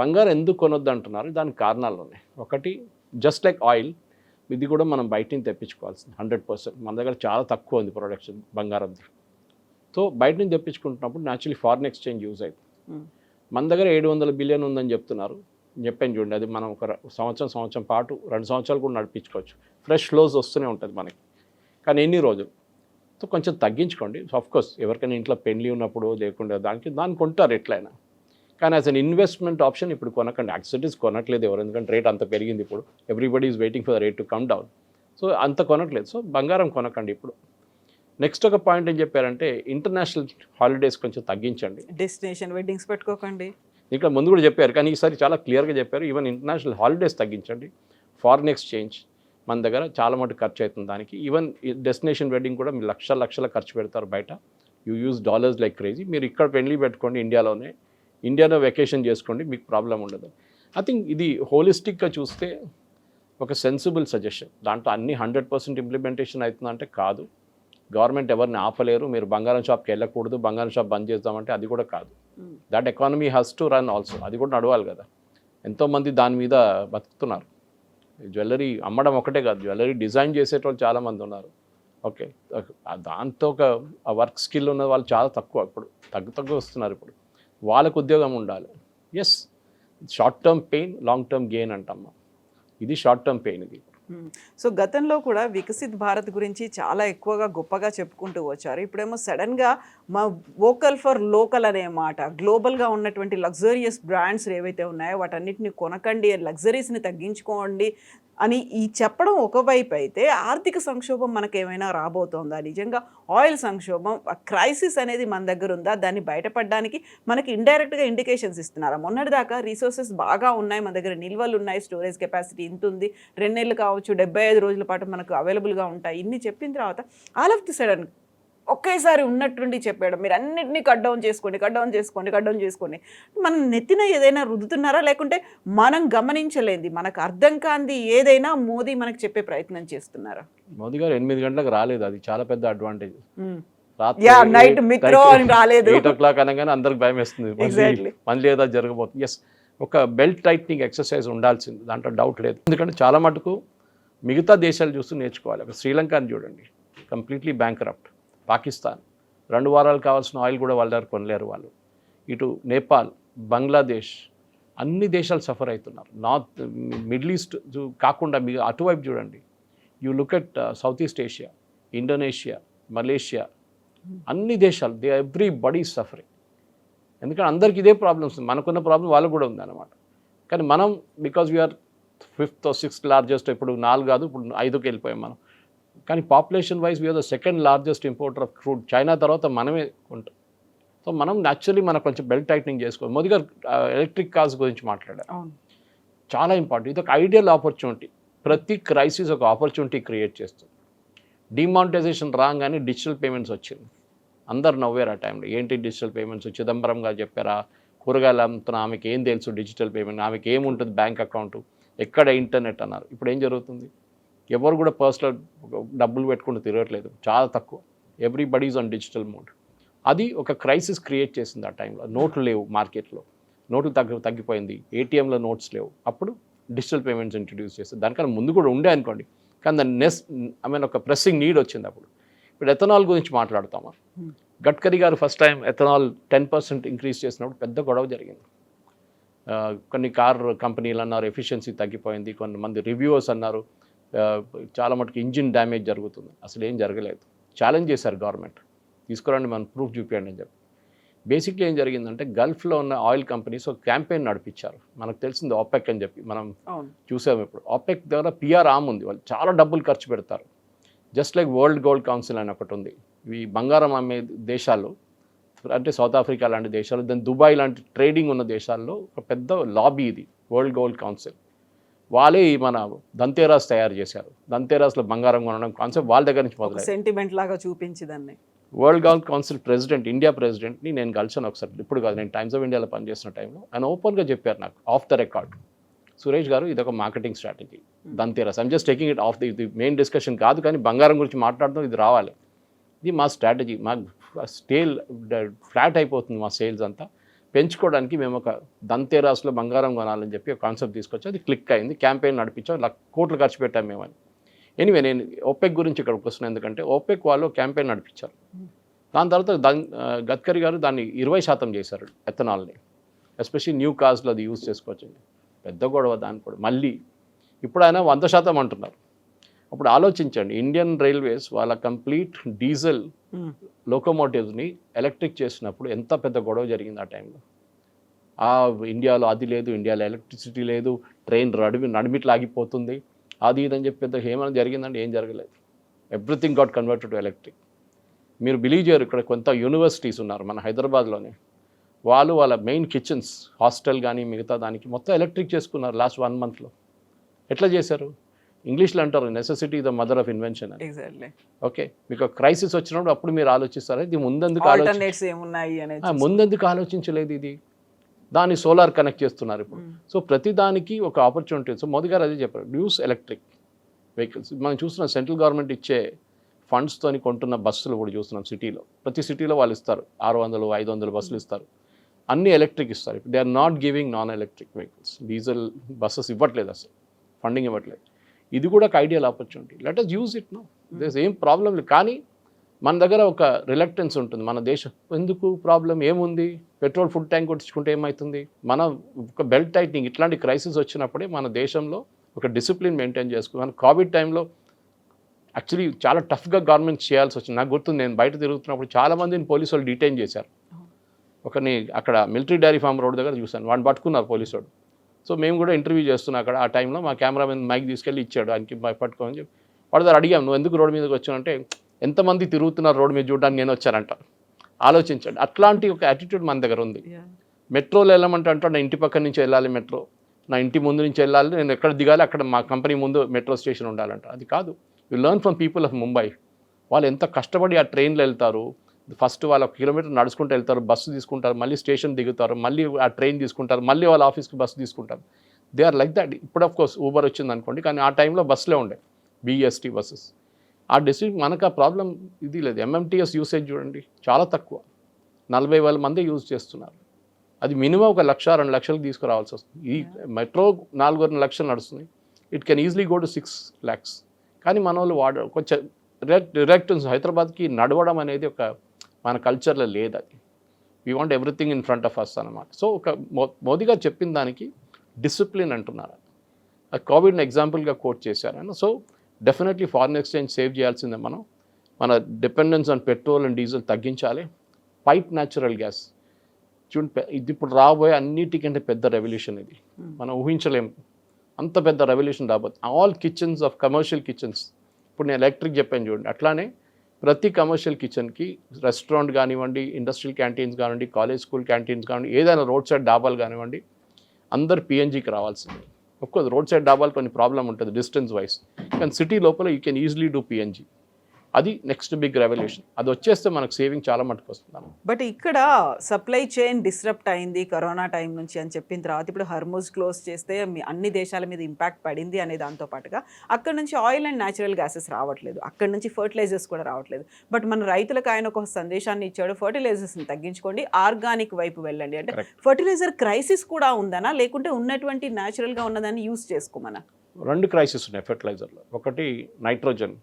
బంగారం ఎందుకు కొనొద్దు అంటున్నారు, దానికి కారణాలు ఉన్నాయి. ఒకటి, జస్ట్ లైక్ ఆయిల్, ఇది కూడా మనం బయట నుంచి తెప్పించుకోవాల్సింది 100%. మన దగ్గర చాలా తక్కువ ఉంది ప్రొడక్షన్ బంగారంది. సో బయట నుంచి తెప్పించుకుంటున్నప్పుడు న్యాచురలీ ఫారిన్ ఎక్స్చేంజ్ యూజ్ అవుతుంది. మన దగ్గర 700 బిలియన్ ఉందని చెప్తున్నారు, చెప్పాను చూడండి. అది మనం ఒక సంవత్సరం పాటు 2 సంవత్సరాలు కూడా నడిపించుకోవచ్చు. ఫ్రెష్ ఫ్లోస్ వస్తూనే ఉంటుంది మనకి. కానీ ఎన్ని రోజులు? సో కొంచెం తగ్గించుకోండి. ఆఫ్కోర్స్ ఎవరికైనా ఇంట్లో పెళ్లి ఉన్నప్పుడు లేకుండా దాన్ని కొంటారు ఎట్లయినా. కానీ యాజ్ అన్ ఇన్వెస్ట్మెంట్ ఆప్షన్ ఇప్పుడు కొనకండి. యాక్సిడెంట్స్ కొనట్లేదు ఎవరు, ఎందుకంటే రేట్ అంత పెరిగింది. ఇప్పుడు everybody is waiting for the rate to come down. So అంత కొనట్లేదు. సో బంగారం కొనకండి ఇప్పుడు. నెక్స్ట్ ఒక పాయింట్ ఏం చెప్పారంటే, ఇంటర్నేషనల్ హాలిడేస్ కొంచెం తగ్గించండి. డెస్టినేషన్ వెడ్డింగ్స్ పెట్టుకోకండి. ఇక్కడ ముందు కూడా చెప్పారు, కానీ ఈసారి చాలా క్లియర్గా చెప్పారు. ఈవెన్ ఇంటర్నేషనల్ హాలిడేస్ తగ్గించండి. ఫారిన్ ఎక్స్చేంజ్ మన దగ్గర చాలా మటుకు ఖర్చు అవుతుంది దానికి. ఈవెన్ డెస్టినేషన్ వెడ్డింగ్ కూడా మీరు లక్షల ఖర్చు పెడతారు బయట. You use dollars like crazy. మీరు ఇక్కడ పెళ్లి పెట్టుకోండి, ఇండియాలో వెకేషన్ చేసుకోండి, మీకు ప్రాబ్లం ఉండదు. ఐ థింక్ ఇది హోలిస్టిక్గా చూస్తే ఒక సెన్సిబుల్ సజెషన్. దాంట్లో అన్ని 100% ఇంప్లిమెంటేషన్ అవుతుందంటే కాదు. గవర్నమెంట్ ఎవరిని ఆపలేరు. మీరు బంగారం షాప్కి వెళ్ళకూడదు, బంగారం షాప్ బంద్ చేద్దామంటే అది కూడా కాదు. That economy has to run also. అది కూడా నడవాలి కదా. ఎంతోమంది దాని మీద బతుకుతున్నారు. జ్యువెలరీ అమ్మడం ఒకటే కాదు, జ్యువెలరీ డిజైన్ చేసేటోళ్ళు చాలామంది ఉన్నారు. ఓకే, దాంతో ఒక వర్క్ స్కిల్ ఉన్న వాళ్ళు చాలా తక్కువ. ఇప్పుడు తగ్గు వస్తున్నారు. ఇప్పుడు వాళ్ళకు ఉద్యోగం ఉండాలి. Yes, short term pain, long term gain అంటమ్మా. ఇది షార్ట్ టర్మ్ పెయిన్ ఇది. సో గతంలో కూడా వికసిత్ భారత్ గురించి చాలా ఎక్కువగా గొప్పగా చెప్పుకుంటూ వచ్చారు. ఇప్పుడేమో సడన్గా మా వోకల్ ఫర్ లోకల్ అనే మాట, గ్లోబల్గా ఉన్నటువంటి లగ్జరియస్ బ్రాండ్స్ ఏవైతే ఉన్నాయో వాటన్నిటిని కొనకండి, లగ్జరీస్ని తగ్గించుకోండి అని ఈ చెప్పడం ఒకవైపు అయితే, ఆర్థిక సంక్షోభం మనకేమైనా రాబోతోందా? నిజంగా ఆయిల్ సంక్షోభం, క్రైసిస్ అనేది మన దగ్గర ఉందా? దాన్ని బయటపడడానికి మనకి ఇండైరెక్ట్గా ఇండికేషన్స్ ఇస్తున్నారా? మొన్నటిదాకా రిసోర్సెస్ బాగా ఉన్నాయి, మన దగ్గర నిల్వలు ఉన్నాయి, స్టోరేజ్ కెపాసిటీ ఇంత ఉంది, 2 నెలలు కావచ్చు, 75 రోజుల పాటు మనకు అవైలబుల్గా ఉంటాయి, ఇన్ని చెప్పిన తర్వాత ఆల్ ఆఫ్ ది సడన్ ఒకేసారి ఉన్నట్టుండి చెప్పాడు, మీరు అన్నింటినీ కట్ డౌన్ చేసుకోండి. మనం నెత్తిన ఏదైనా రుద్దుతున్నారా, లేకుంటే మనం గమనించలేంది, మనకు అర్థం కాంది ఏదైనా మోదీ మనకు చెప్పే ప్రయత్నం చేస్తున్నారా? మోదీ గారు 8 గంటలకు రాలేదు, అది చాలా పెద్ద అడ్వాంటేజ్. నైట్ మిక్రో అని రాలేదు, 8 o'clock అనగానే అందరికి భయం వేస్తుంది, మళ్ళీ ఏదో జరగబోతుంది. ఎస్, ఒక బెల్ట్ టైట్నింగ్ ఎక్సర్సైజ్ ఉండాల్సింది, దాంట్లో డౌట్ లేదు. ఎందుకంటే చాలా మటుకు మిగతా దేశాలు చూస్తూ నేర్చుకోవాలి. ఒక శ్రీలంకని చూడండి, కంప్లీట్లీ బ్యాంక్రప్ట్. పాకిస్తాన్ 2 వారాలు కావాల్సిన ఆయిల్ కూడా వాళ్ళ దగ్గర కొనలేరు వాళ్ళు. ఇటు నేపాల్, బంగ్లాదేశ్, అన్ని దేశాలు సఫర్ అవుతున్నారు. నార్త్ మిడిల్ ఈస్ట్ కాకుండా మీరు అటువైపు చూడండి. You look at south east Asia, Indonesia, Malaysia, అన్ని దేశాలు, ఎవ్రీబడీ ఈజ్ సఫరింగ్. ఎందుకంటే అందరికీ ఇదే ప్రాబ్లమ్స్. మనకున్న ప్రాబ్లం వాళ్ళకు కూడా ఉందన్నమాట. కానీ మనం because we are 5th or 6th largest, ఇప్పుడు 4 కాదు, ఇప్పుడు 5కి వెళ్ళిపోయాం మనం. కానీ population wise we are the 2nd largest importer of crude. China తర్వాత మనమే ఉంటాం. సో మనం న్యాచురల్లీ మనకు కొంచెం బెల్ట్ టైట్నింగ్ చేసుకోవాలి. మోదీ గారు ఎలక్ట్రిక్ కార్స్ గురించి మాట్లాడారు, చాలా ఇంపార్టెంట్. ఇది ఒక ఐడియల్ ఆపర్చునిటీ. ప్రతి క్రైసిస్ ఒక ఆపర్చునిటీ క్రియేట్ చేస్తుంది. డిమానిటైజేషన్ రాగానే డిజిటల్ పేమెంట్స్ వచ్చింది, అందరు నవ్వారు ఆ టైంలో. ఏంటి డిజిటల్ పేమెంట్స్? చిదంబరం గారు చెప్పారా, కూరగాయలు అమ్ముతున్న ఆమెకి ఏం తెలుసు డిజిటల్ పేమెంట్, ఆమెకి ఏముంటుంది బ్యాంక్ అకౌంట్, ఎక్కడ ఇంటర్నెట్ అన్నారు. ఇప్పుడు ఏం జరుగుతుంది? ఎవరు కూడా పర్సనల్ డబ్బులు పెట్టుకుంటూ తిరగట్లేదు, చాలా తక్కువ. Everybody's on digital mode. అది ఒక క్రైసిస్ క్రియేట్ చేసింది ఆ టైంలో. నోట్లు లేవు మార్కెట్లో, నోట్లు తగ్గిపోయింది, ఏటీఎంలో నోట్స్ లేవు. అప్పుడు డిజిటల్ పేమెంట్స్ ఇంట్రడ్యూస్ చేస్తారు. దానికన్నా ముందు కూడా ఉండే అనుకోండి, కానీ దాన్ని ఒక ప్రెస్సింగ్ నీడ్ వచ్చింది అప్పుడు. ఇప్పుడు ఎథనాల్ గురించి మాట్లాడతామా? గడ్కరీ గారు ఫస్ట్ టైం ఎథనాల్ 10% ఇంక్రీజ్ చేసినప్పుడు పెద్ద గొడవ జరిగింది. కొన్ని కార్ కంపెనీలు అన్నారు ఎఫిషియన్సీ తగ్గిపోయింది, కొంతమంది రివ్యూవర్స్ అన్నారు చాలా మటుకు ఇంజిన్ డ్యామేజ్ జరుగుతుంది. అసలు ఏం జరగలేదు. ఛాలెంజ్ చేశారు గవర్నమెంట్, తీసుకురండి మనం ప్రూఫ్ చూపించండి అని చెప్పి. బేసిక్లీ ఏం జరిగిందంటే, గల్ఫ్లో ఉన్న ఆయిల్ కంపెనీస్ ఒక క్యాంపెయిన్ నడిపించారు. మనకు తెలిసింది OPEC అని చెప్పి, మనం చూసాము. ఇప్పుడు OPEC దగ్గర PR ఆర్మ్ ఉంది, వాళ్ళు చాలా డబ్బులు ఖర్చు పెడతారు. Just like world gold council అని ఒకటి ఉంది. ఈ బంగారం అమ్మే దేశాలు అంటే సౌత్ ఆఫ్రికా లాంటి దేశాలు, దాని దుబాయ్ లాంటి ట్రేడింగ్ ఉన్న దేశాల్లో ఒక పెద్ద లాబీ ఇది వరల్డ్ గోల్డ్ కౌన్సిల్. వాళ్ళే మన ధన్తేరాస్ తయారు చేశారు. ధన్తేరాస్లో బంగారం కొనడం కాన్సెప్ట్ వాళ్ళ దగ్గర నుంచి మొదలైంది. సెంటిమెంట్ లాగా చూపించిందాన్ని. World gold council president, India ప్రెసిడెంట్ని నేను కలిసాను ఒకసారి, ఇప్పుడు కాదు, నేను టైమ్స్ ఆఫ్ ఇండియాలో పనిచేసిన టైంలో. ఆయన ఓపెన్గా చెప్పారు నాకు, ఆఫ్ ద రికార్డ్, సురేష్ గారు ఇది ఒక marketing strategy Dhanteras. I'm just taking it of the main discussion కాదు, కానీ బంగారం గురించి మాట్లాడడం ఇది రావాలి. ఇది మా స్ట్రాటజీ. మా స్టేల్ ఫ్లాట్ అయిపోతుంది మా సేల్స్ అంతా. పెంచుకోవడానికి మేము ఒక ధన్తేరస్లో బంగారం కొనాలని చెప్పి ఒక కాన్సెప్ట్ తీసుకొచ్చి అది క్లిక్ అయింది. క్యాంపెయిన్ నడిపించాం, కోట్లు ఖర్చు పెట్టాం మేమని. ఎనీవే నేను ఓపెక్ గురించి ఇక్కడికి వస్తున్నాను, ఎందుకంటే ఓపెక్ వాళ్ళు క్యాంపెయిన్ నడిపించారు. దాని తర్వాత గడ్కరీ గారు దాన్ని 20% చేశారు ఎథనాల్ని, ఎస్పెషల్లీ న్యూ కార్స్లో అది యూజ్ చేసుకోవచ్చు. పెద్ద గొడవ దాని కూడా. మళ్ళీ ఇప్పుడు ఆయన 100% అంటున్నారు. అప్పుడు ఆలోచించండి, ఇండియన్ రైల్వేస్ వాళ్ళ కంప్లీట్ డీజిల్ లోకోమోటివ్స్ని ఎలక్ట్రిక్ చేసినప్పుడు ఎంత పెద్ద గొడవ జరిగింది ఆ టైంలో. ఇండియాలో అది లేదు, ఇండియాలో ఎలక్ట్రిసిటీ లేదు, ట్రైన్ నడిమిట్లు ఆగిపోతుంది, అది ఇదని చెప్పి పెద్ద ఏమైనా జరిగిందంటే ఏం జరగలేదు. Everything got converted to electric. మీరు బిలీవ్ చేయరు, ఇక్కడ కొంత యూనివర్సిటీస్ ఉన్నారు మన హైదరాబాద్లోనే, వాళ్ళ మెయిన్ కిచెన్స్ హాస్టల్ కానీ మిగతా దానికి మొత్తం ఎలక్ట్రిక్ చేసుకున్నారు లాస్ట్ 1 monthలో. ఎట్లా చేశారు? ఇంగ్లీష్లో అంటారు necessity the mother of invention అని. ఓకే, మీకు క్రైసిస్ వచ్చినప్పుడు అప్పుడు మీరు ఆలోచిస్తారు ఇది ముందెందుకు ఆలోచించలేదు ఇది. దాన్ని సోలార్ కనెక్ట్ చేస్తున్నారు ఇప్పుడు. సో ప్రతి దానికి ఒక ఆపర్చునిటీ. సో మోదీ గారు అదే చెప్పారు, యూస్ ఎలక్ట్రిక్ వెహికల్స్. మనం చూస్తున్నాం సెంట్రల్ గవర్నమెంట్ ఇచ్చే ఫండ్స్తోని కొంటున్న బస్సులు కూడా చూస్తున్నాం సిటీలో. ప్రతి సిటీలో వాళ్ళు ఇస్తారు 600-500 బస్సులు ఇస్తారు, అన్నీ ఎలక్ట్రిక్ ఇస్తారు. ఇప్పుడు they are not giving non electric vehicles, diesel buses ఇవ్వట్లేదు, అసలు ఫండింగ్ ఇవ్వట్లేదు. ఇది కూడా ఒక ideal opportunity. Let us use it no, there ఏం ప్రాబ్లం లేదు. కానీ మన దగ్గర ఒక రిలక్టెన్స్ ఉంటుంది. మన దేశం ఎందుకు ప్రాబ్లం ఏముంది, పెట్రోల్ ఫుల్ ట్యాంక్ కొట్టించుకుంటే ఏమవుతుంది. మన ఒక బెల్ట్ టైట్నింగ్ ఇట్లాంటి క్రైసిస్ వచ్చినప్పుడే మన దేశంలో ఒక డిసిప్లిన్ మెయింటైన్ చేసుకున్నాను. కోవిడ్ టైంలో యాక్చువల్లీ చాలా టఫ్గా గవర్నమెంట్ చేయాల్సి వచ్చింది. నాకు గుర్తుంది, నేను బయట తిరుగుతున్నప్పుడు చాలామందిని పోలీసు వాళ్ళు డిటైన్ చేశారు. ఒకరిని అక్కడ మిలిటరీ డైరీ ఫామ్ రోడ్ దగ్గర చూశాను, వాడిని పట్టుకున్నారు పోలీసు వాడు. సో మేము కూడా ఇంటర్వ్యూ చేస్తున్నాం అక్కడ. ఆ టైంలో మా కెమెరామెన్ మైక్ తీసుకెళ్ళి ఇచ్చాడు ఆయనకి పట్టుకోని చెప్పి. వాడు దగ్గర అడిగాం, నువ్వు ఎందుకు రోడ్డు మీదకి వచ్చానంటే ఎంతమంది తిరుగుతున్నారు రోడ్డు మీద చూడడానికి నేను వచ్చానంట. ఆలోచించండి, అట్లాంటి ఒక యాటిట్యూడ్ మన దగ్గర ఉంది. మెట్రోలో వెళ్ళమంటే అంటాడు, నా ఇంటి పక్క నుంచి వెళ్ళాలి మెట్రో, నా ఇంటి ముందు నుంచి వెళ్ళాలి, నేను ఎక్కడ దిగాలి అక్కడ మా కంపెనీ ముందు మెట్రో స్టేషన్ ఉండాలంట. అది కాదు. You learn from people of Mumbai. వాళ్ళు ఎంత కష్టపడి ఆ ట్రైన్లో వెళ్తారు. ఫస్ట్ వాళ్ళు 1 కిలోమీటర్ నడుచుకుంటూ వెళ్తారు, బస్సు తీసుకుంటారు, మళ్ళీ స్టేషన్ దిగుతారు, మళ్ళీ ఆ ట్రైన్ తీసుకుంటారు, మళ్ళీ వాళ్ళ ఆఫీస్కి బస్సు తీసుకుంటారు. They are like that. ఇప్పుడు ఆఫ్ కోర్స్ ఊబర్ వచ్చింది అనుకోండి, కానీ ఆ టైంలో బస్సులే ఉండే, BEST బస్సెస్. ఆ డిస్ట్రిక్ట్ మనకు ఆ ప్రాబ్లం ఇది లేదు. MMTS యూసేజ్ చూడండి చాలా తక్కువ, 40,000 మంది యూజ్ చేస్తున్నారు. అది మినిమం 1 లక్ష 2 లక్షలకు తీసుకురావాల్సి వస్తుంది. ఈ మెట్రో 4 లక్షలు నడుస్తుంది, it can easily go to 6 lakhs. కానీ మన వాళ్ళు కొంచెం డైరెక్ట్ హైదరాబాద్కి నడవడం అనేది ఒక మన కల్చర్లో లేదు. అది we want everything in front of us అనమాట. సో ఒక మోదీ గారు చెప్పిన దానికి డిసిప్లిన్ అంటున్నారు. కోవిడ్ని ఎగ్జాంపుల్గా కోట్ చేశారు. So definitely foreign exchange save చేయాల్సిందే. మన dependence on petrol and diesel తగ్గించాలి. పైప్ న్యాచురల్ గ్యాస్ చూడండి, ఇది ఇప్పుడు రాబోయే అన్నిటికంటే పెద్ద రెవల్యూషన్. ఇది మనం ఊహించలేము, అంత పెద్ద రెవల్యూషన్ రాబోతుంది. All kitchens of commercial kitchens, ఇప్పుడు నేను ఎలక్ట్రిక్ చెప్పాను చూడండి, అట్లానే ప్రతి కమర్షియల్ కిచెన్కి రెస్టారెంట్ కానివ్వండి, ఇండస్ట్రియల్ క్యాంటీన్స్ కానివ్వండి, కాలేజ్ స్కూల్ క్యాంటీన్స్ కానివ్వండి, ఏదైనా రోడ్ సైడ్ డాబాలు కానివ్వండి, అందరు PNGకి రావాల్సిందే. ఒక్కోది రోడ్ సైడ్ డాబాలు కొన్ని ప్రాబ్లం ఉంటుంది డిస్టెన్స్ వైజ్, కానీ సిటీ లోపల you can easily do PNG. అది నెక్స్ట్ బిగ్ రెవల్యూషన్. అది వచ్చేస్తే మనకు సేవింగ్ చాలా మటుకు వస్తుంది. బట్ ఇక్కడ సప్లై చైన్ డిస్రప్ట్ అయింది కరోనా టైం నుంచి అని చెప్పిన తర్వాత ఇప్పుడు హర్ముజ్ క్లోజ్ చేస్తే అన్ని దేశాల మీద ఇంపాక్ట్ పడింది అనే దాంతో పాటుగా అక్కడ నుంచి ఆయిల్ అండ్ న్యాచురల్ గ్యాసెస్ రావట్లేదు, అక్కడ నుంచి ఫర్టిలైజర్స్ కూడా రావట్లేదు. బట్ మన రైతులకు ఆయన ఒక సందేశాన్ని ఇచ్చాడు, ఫర్టిలైజర్స్ని తగ్గించుకోండి, ఆర్గానిక్ వైపు వెళ్ళండి. అంటే ఫర్టిలైజర్ క్రైసిస్ కూడా ఉందనా, లేకుంటే ఉన్నటువంటి న్యాచురల్గా ఉన్నదాన్ని యూస్ చేసుకోమనా? 2 క్రైసిస్ ఉన్నాయి ఫెర్టిలైజర్లో. ఒకటి nitrogen.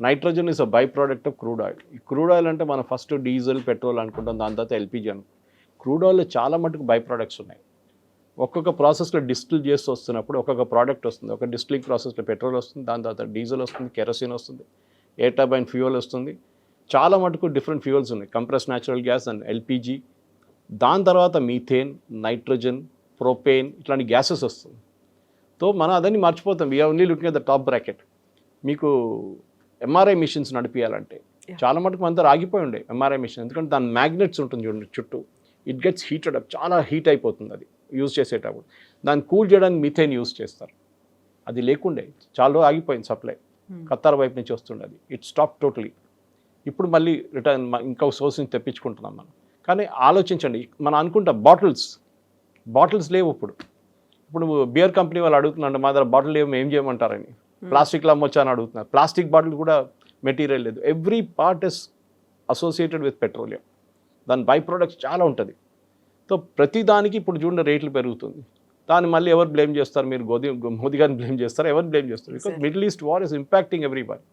Nitrogen is a by product of crude oil. ఈ క్రూడ్ ఆయిల్ అంటే మనం ఫస్ట్ డీజిల్ పెట్రోల్ అనుకుంటాం, దాని తర్వాత LPG అనుకుంటాం. క్రూడ్ ఆయిల్లో చాలా మటుకు బై ప్రోడక్ట్స్ ఉన్నాయి. ఒక్కొక్క ప్రాసెస్లో డిస్టిల్ చేస్తూ వస్తున్నప్పుడు ఒక్కొక్క ప్రోడక్ట్ వస్తుంది. ఒక డిస్టిలింగ్ ప్రాసెస్లో పెట్రోల్ వస్తుంది, దాని తర్వాత డీజిల్ వస్తుంది, కెరసిన్ వస్తుంది, ఎయిర్ టర్బైన్ ఫ్యూయల్ వస్తుంది. చాలా మటుకు డిఫరెంట్ ఫ్యూయల్స్ ఉన్నాయి, compress natural gas and LPG. దాని తర్వాత మీథేన్, నైట్రోజన్, ప్రొపేన్, ఇట్లాంటి గ్యాసెస్ వస్తుంది. సో మనం అదని మర్చిపోతాం. We are only looking at the top bracket. మీకు MRI మిషన్స్ నడిపించాలంటే చాలా మటుకు మన దగ్గర ఆగిపోయి ఉండే MRI మిషన్, ఎందుకంటే దాని మ్యాగ్నెట్స్ ఉంటుంది చూడండి చుట్టూ, ఇట్ గెట్స్ హీటెడ్ అప్, చాలా హీట్ అయిపోతుంది అది యూజ్ చేసేటప్పుడు. దాన్ని కూల్ చేయడానికి మీథేన్ యూజ్ చేస్తారు. అది లేకుండే చాలా రోజు ఆగిపోయింది సప్లై, ఖతార్ వైపు నుంచి వస్తుండే అది, ఇట్ స్టాప్ టోటలీ. ఇప్పుడు మళ్ళీ రిటర్న్ ఇంకొక సోర్స్ నుంచి తెప్పించుకుంటున్నాం మనం. కానీ ఆలోచించండి, మనం అనుకుంటాం బాటిల్స్ లేవు ఇప్పుడు. ఇప్పుడు బియర్ కంపెనీ వాళ్ళు అడుగుతున్నారు మా దగ్గర బాటిల్ ఏం చేయమంటారని, ప్లాస్టిక్లో అమ్మొచ్చా అని అడుగుతున్నారు. ప్లాస్టిక్ బాటిల్ కూడా మెటీరియల్ లేదు. Every part is associated with petroleum. దాని బై ప్రొడక్ట్స్ చాలా ఉంటుంది. సో ప్రతి దానికి ఇప్పుడు చూడండి రేట్లు పెరుగుతుంది. దాన్ని మళ్ళీ ఎవరు బ్లేమ్ చేస్తారు? మీరు మోదీ గారిని బ్లేమ్ చేస్తారు, ఎవరు బ్లేమ్ చేస్తారు? Because middle east war is impacting everybody.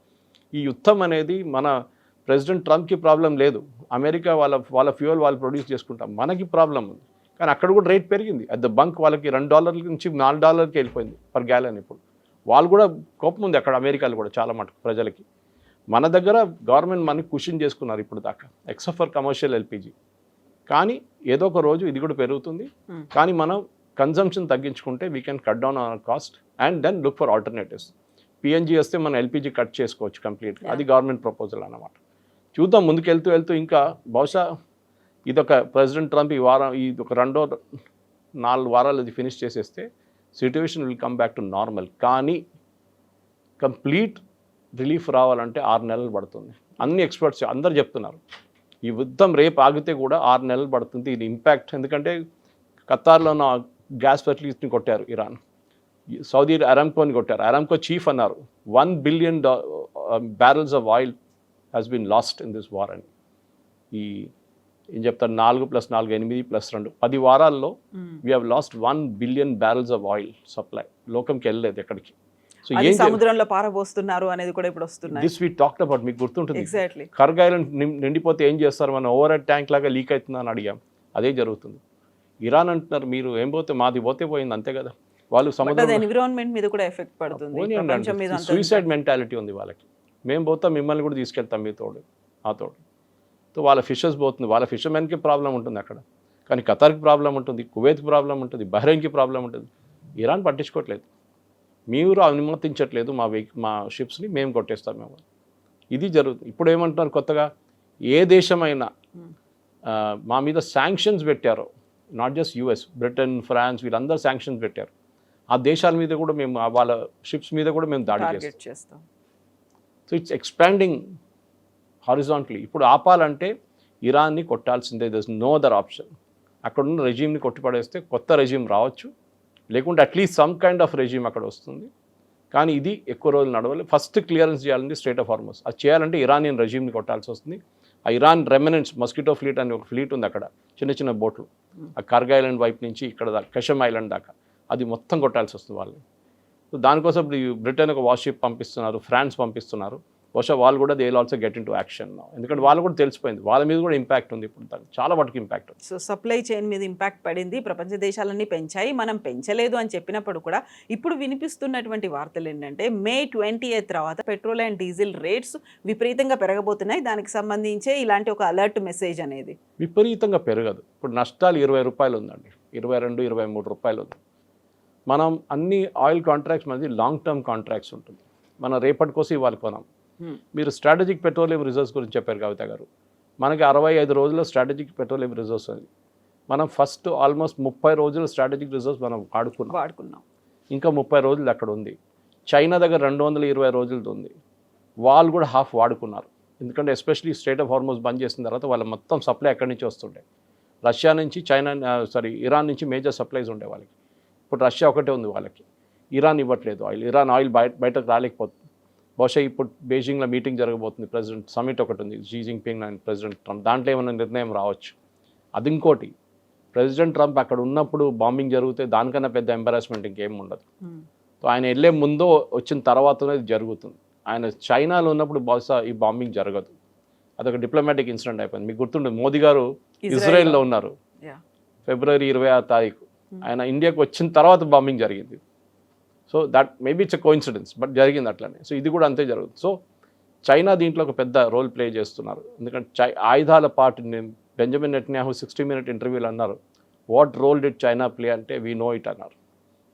ఈ యుద్ధం అనేది మన ప్రెసిడెంట్ ట్రంప్కి ప్రాబ్లం లేదు. అమెరికా వాళ్ళ ఫ్యూయల్ వాళ్ళు ప్రొడ్యూస్ చేసుకుంటాం, మనకి ప్రాబ్లం ఉంది. కానీ అక్కడ కూడా రేట్ పెరిగింది. అట్ ద బంక్ వాళ్ళకి $2 నుంచి $4కి వెళ్ళిపోయింది పర్ గ్యాలన్. ఇప్పుడు వాళ్ళు కూడా కోపం ఉంది అక్కడ అమెరికాలో కూడా చాలా మటుకు ప్రజలకి. మన దగ్గర గవర్నమెంట్ మనకి కుషన్ చేసుకున్నారు ఇప్పుడు దాకా, ఎక్సెప్ట్ ఫర్ కమర్షియల్ ఎల్పిజి. కానీ ఏదో ఒక రోజు ఇది కూడా పెరుగుతుంది. కానీ మనం కన్జంప్షన్ తగ్గించుకుంటే we can cut down our cost and then look for alternatives. PNG వస్తే మనం ఎల్పిజి కట్ చేసుకోవచ్చు కంప్లీట్గా. అది గవర్నమెంట్ ప్రపోజల్ అన్నమాట. చూద్దాం ముందుకు వెళ్తూ ఇంకా బహుశా ఇదొక ప్రెసిడెంట్ ట్రంప్ ఈ ఒక 2-4 వారాలు ఇది ఫినిష్ చేసేస్తే situation will come back to normal. కానీ కంప్లీట్ రిలీఫ్ రావాలంటే 6 నెలలు పడుతుంది. అన్ని ఎక్స్పర్ట్స్ అందరు చెప్తున్నారు ఈ యుద్ధం రేపు ఆగితే కూడా 6 నెలలు పడుతుంది. ఇది ఇంపాక్ట్ ఎందుకంటే ఖతార్లో ఉన్న గ్యాస్ ఫెసిలిటీస్ని కొట్టారు ఇరాన్, సౌదీ అరామ్కోని కొట్టారు. అరామ్కో చీఫ్ అన్నారు 1 billion barrels of oil has been lost in this war అని. ఈ ఏం చెప్తారు 4 + 4 8 + 2 10 వారాల్లో we have lost 1 billion barrels of oil supply. లోకంకి వెళ్ళలేదు ఎక్కడికి. సో అది సముద్రంలో పారబోస్తున్నారు అనేది కూడా ఇప్పుడు వస్తుంది. దిస్ వీ టాక్డ్ అబౌట్, మీకు గుర్తుంటుంది ఎగ్జాక్ట్లీ. కర్గ్ ఐలాండ్ నిండిపోతే ఏం చేస్తారు? మనం ఓవర్ హెడ్ ట్యాంక్ లాగా లీక్ అవుతుందా అని అడిగాం. అదే జరుగుతుంది. ఇరాన్ అంటున్నారు మీరు ఏం పోతే మాది పోయింది అంతే కదా. వాళ్ళు సముద్రం ఎన్విరాన్మెంట్ మీద కూడా ఎఫెక్ట్ పడుతుంది. సూసైడ్ మెంటాలిటీ ఉంది వాళ్ళకి. మేము పోతాం మిమ్మల్ని కూడా తీసుకెళ్తాం మీ తోడు ఆ తోడు. సో వాళ్ళ ఫిషెస్ పోతుంది, వాళ్ళ ఫిషర్మెన్కి ప్రాబ్లం ఉంటుంది అక్కడ. కానీ ఖతార్కి ప్రాబ్లం ఉంటుంది, కువైత్కి ప్రాబ్లం ఉంటుంది, బహ్రెయిన్కి ప్రాబ్లం ఉంటుంది. ఇరాన్ పట్టించుకోవట్లేదు. మీరు అనుమతించట్లేదు మా షిప్స్ని, మేము కొట్టేస్తాం మేము. ఇది జరుగుతుంది. ఇప్పుడు ఏమంటున్నారు కొత్తగా, ఏ దేశమైనా మా మీద శాంక్షన్స్ పెట్టారో, not just US, Britain, France వీళ్ళందరూ శాంక్షన్స్ పెట్టారు. ఆ దేశాల మీద కూడా మేము వాళ్ళ షిప్స్ మీద కూడా మేము దాడి చేస్తాం. So it's expanding horizontally. ఇప్పుడు ఆపాలంటే ఇరాన్ని కొట్టాల్సిందే, there is no other option. అక్కడున్న రెజీమ్ని కొట్టిపడేస్తే కొత్త రెజీమ్ రావచ్చు, లేకుంటే at least some kind of regime అక్కడ వస్తుంది. కానీ ఇది ఎక్కువ రోజులు నడవాలి. ఫస్ట్ క్లియరెన్స్ చేయాలంటే స్ట్రైట్ ఆఫ్ హార్మస్. అది చేయాలంటే ఇరానియన్ రెజీమ్ని కొట్టాల్సి వస్తుంది. ఆ ఇరాన్ రెమినెంట్స్ మస్కిటో ఫ్లీట్ అని ఒక ఫ్లీట్ ఉంది అక్కడ, చిన్న బోట్లు, ఆ కర్గ్ ఐలాండ్ వైపు నుంచి ఇక్కడ దాకా కషమ్ ఐలాండ్ దాకా, అది మొత్తం కొట్టాల్సి వస్తుంది వాళ్ళు. సో దానికోసం ఇప్పుడు బ్రిటన్ ఒక వార్షిప్ పంపిస్తున్నారు, ఫ్రాన్స్ పంపిస్తున్నారు. బహుశా వాళ్ళు కూడా they will also get in to action. ఎందుకంటే వాళ్ళు కూడా తెలిసిపోయింది, వాళ్ళ మీద కూడా ఇంపాక్ట్ ఉంది. ఇప్పుడు చాలా వాటికి ఇంపాక్ట్ ఉంది. సో సప్లై చైన్ మీద ఇంపాక్ట్ పడింది. ప్రపంచ దేశాలన్నీ పెంచాయి, మనం పెంచలేదు అని చెప్పినప్పుడు కూడా ఇప్పుడు వినిపిస్తున్నటువంటి వార్తలు ఏంటంటే May 20th తర్వాత పెట్రోల్ అండ్ డీజిల్ రేట్స్ విపరీతంగా పెరగబోతున్నాయి. దానికి సంబంధించే ఇలాంటి ఒక అలర్ట్ మెసేజ్ అనేది. విపరీతంగా పెరగదు. ఇప్పుడు నష్టాలు ₹20 ఉందండి, ₹22-23 ఉంది. మనం అన్ని ఆయిల్ కాంట్రాక్ట్స్ మనది లాంగ్ టర్మ్ కాంట్రాక్ట్స్ ఉంటుంది. మనం రేపటి కోసం ఇవాళ కొనం. మీరు స్ట్రాటజిక్ పెట్రోలియం రిజర్వ్స్ గురించి చెప్పారు కవిత గారు. మనకి 65 రోజుల్లో స్ట్రాటజిక్ పెట్రోలియం రిజర్వ్స్ ఉంది. మనం ఫస్ట్ ఆల్మోస్ట్ 30 రోజుల స్ట్రాటజిక్ రిజర్వ్స్ మనం వాడుకున్నాం. ఇంకా 30 రోజులు అక్కడ ఉంది. చైనా దగ్గర 220 రోజులది ఉంది. వాళ్ళు కూడా హాఫ్ వాడుకున్నారు. ఎందుకంటే ఎస్పెషలీ స్ట్రైట్ ఆఫ్ హార్మోస్ బంద్ చేసిన తర్వాత వాళ్ళ మొత్తం సప్లై ఎక్కడి నుంచి వస్తుండే, రష్యా నుంచి, ఇరాన్ నుంచి మేజర్ సప్లైస్ ఉండే వాళ్ళకి. ఇప్పుడు రష్యా ఒకటే ఉంది వాళ్ళకి, ఇరాన్ ఇవ్వట్లేదు ఆయిల్. ఇరాన్ ఆయిల్ బయటకు రాలేకపోతుంది. బహుశా ఇప్పుడు బీజింగ్లో మీటింగ్ జరగబోతుంది, ప్రెసిడెంట్ సమిట్ ఒకటి ఉంది, Xi Jinping and president Trump. దాంట్లో ఏమైనా నిర్ణయం రావచ్చు. అది ఇంకోటి, ప్రెసిడెంట్ ట్రంప్ అక్కడ ఉన్నప్పుడు బాంబింగ్ జరిగితే దానికన్నా పెద్ద ఎంబారాస్మెంట్ ఇంకేం ఉండదు. సో ఆయన వెళ్ళే ముందో వచ్చిన తర్వాతనే ఇది జరుగుతుంది. ఆయన చైనాలో ఉన్నప్పుడు బహుశా ఈ బాంబింగ్ జరగదు. అదొక డిప్లొమాటిక్ ఇన్సిడెంట్ అయిపోయింది. మీకు గుర్తుండదు, మోదీ గారు ఇజ్రాయెల్లో ఉన్నారు February 26. ఆయన ఇండియాకి వచ్చిన తర్వాత బాంబింగ్ జరిగింది. So that maybe it's a coincidence, but జరిగింది అట్లనే. సో ఇది కూడా అంతే జరుగుతుంది. సో చైనా దీంట్లో ఒక పెద్ద రోల్ ప్లే చేస్తున్నారు. ఎందుకంటే ఆయుధాల పార్ట్ బెంజమిన్ నెటన్యాహు 60-minute ఇంటర్వ్యూలు అన్నారు, what role did China play అంటే వీ నో ఇట్ అన్నారు.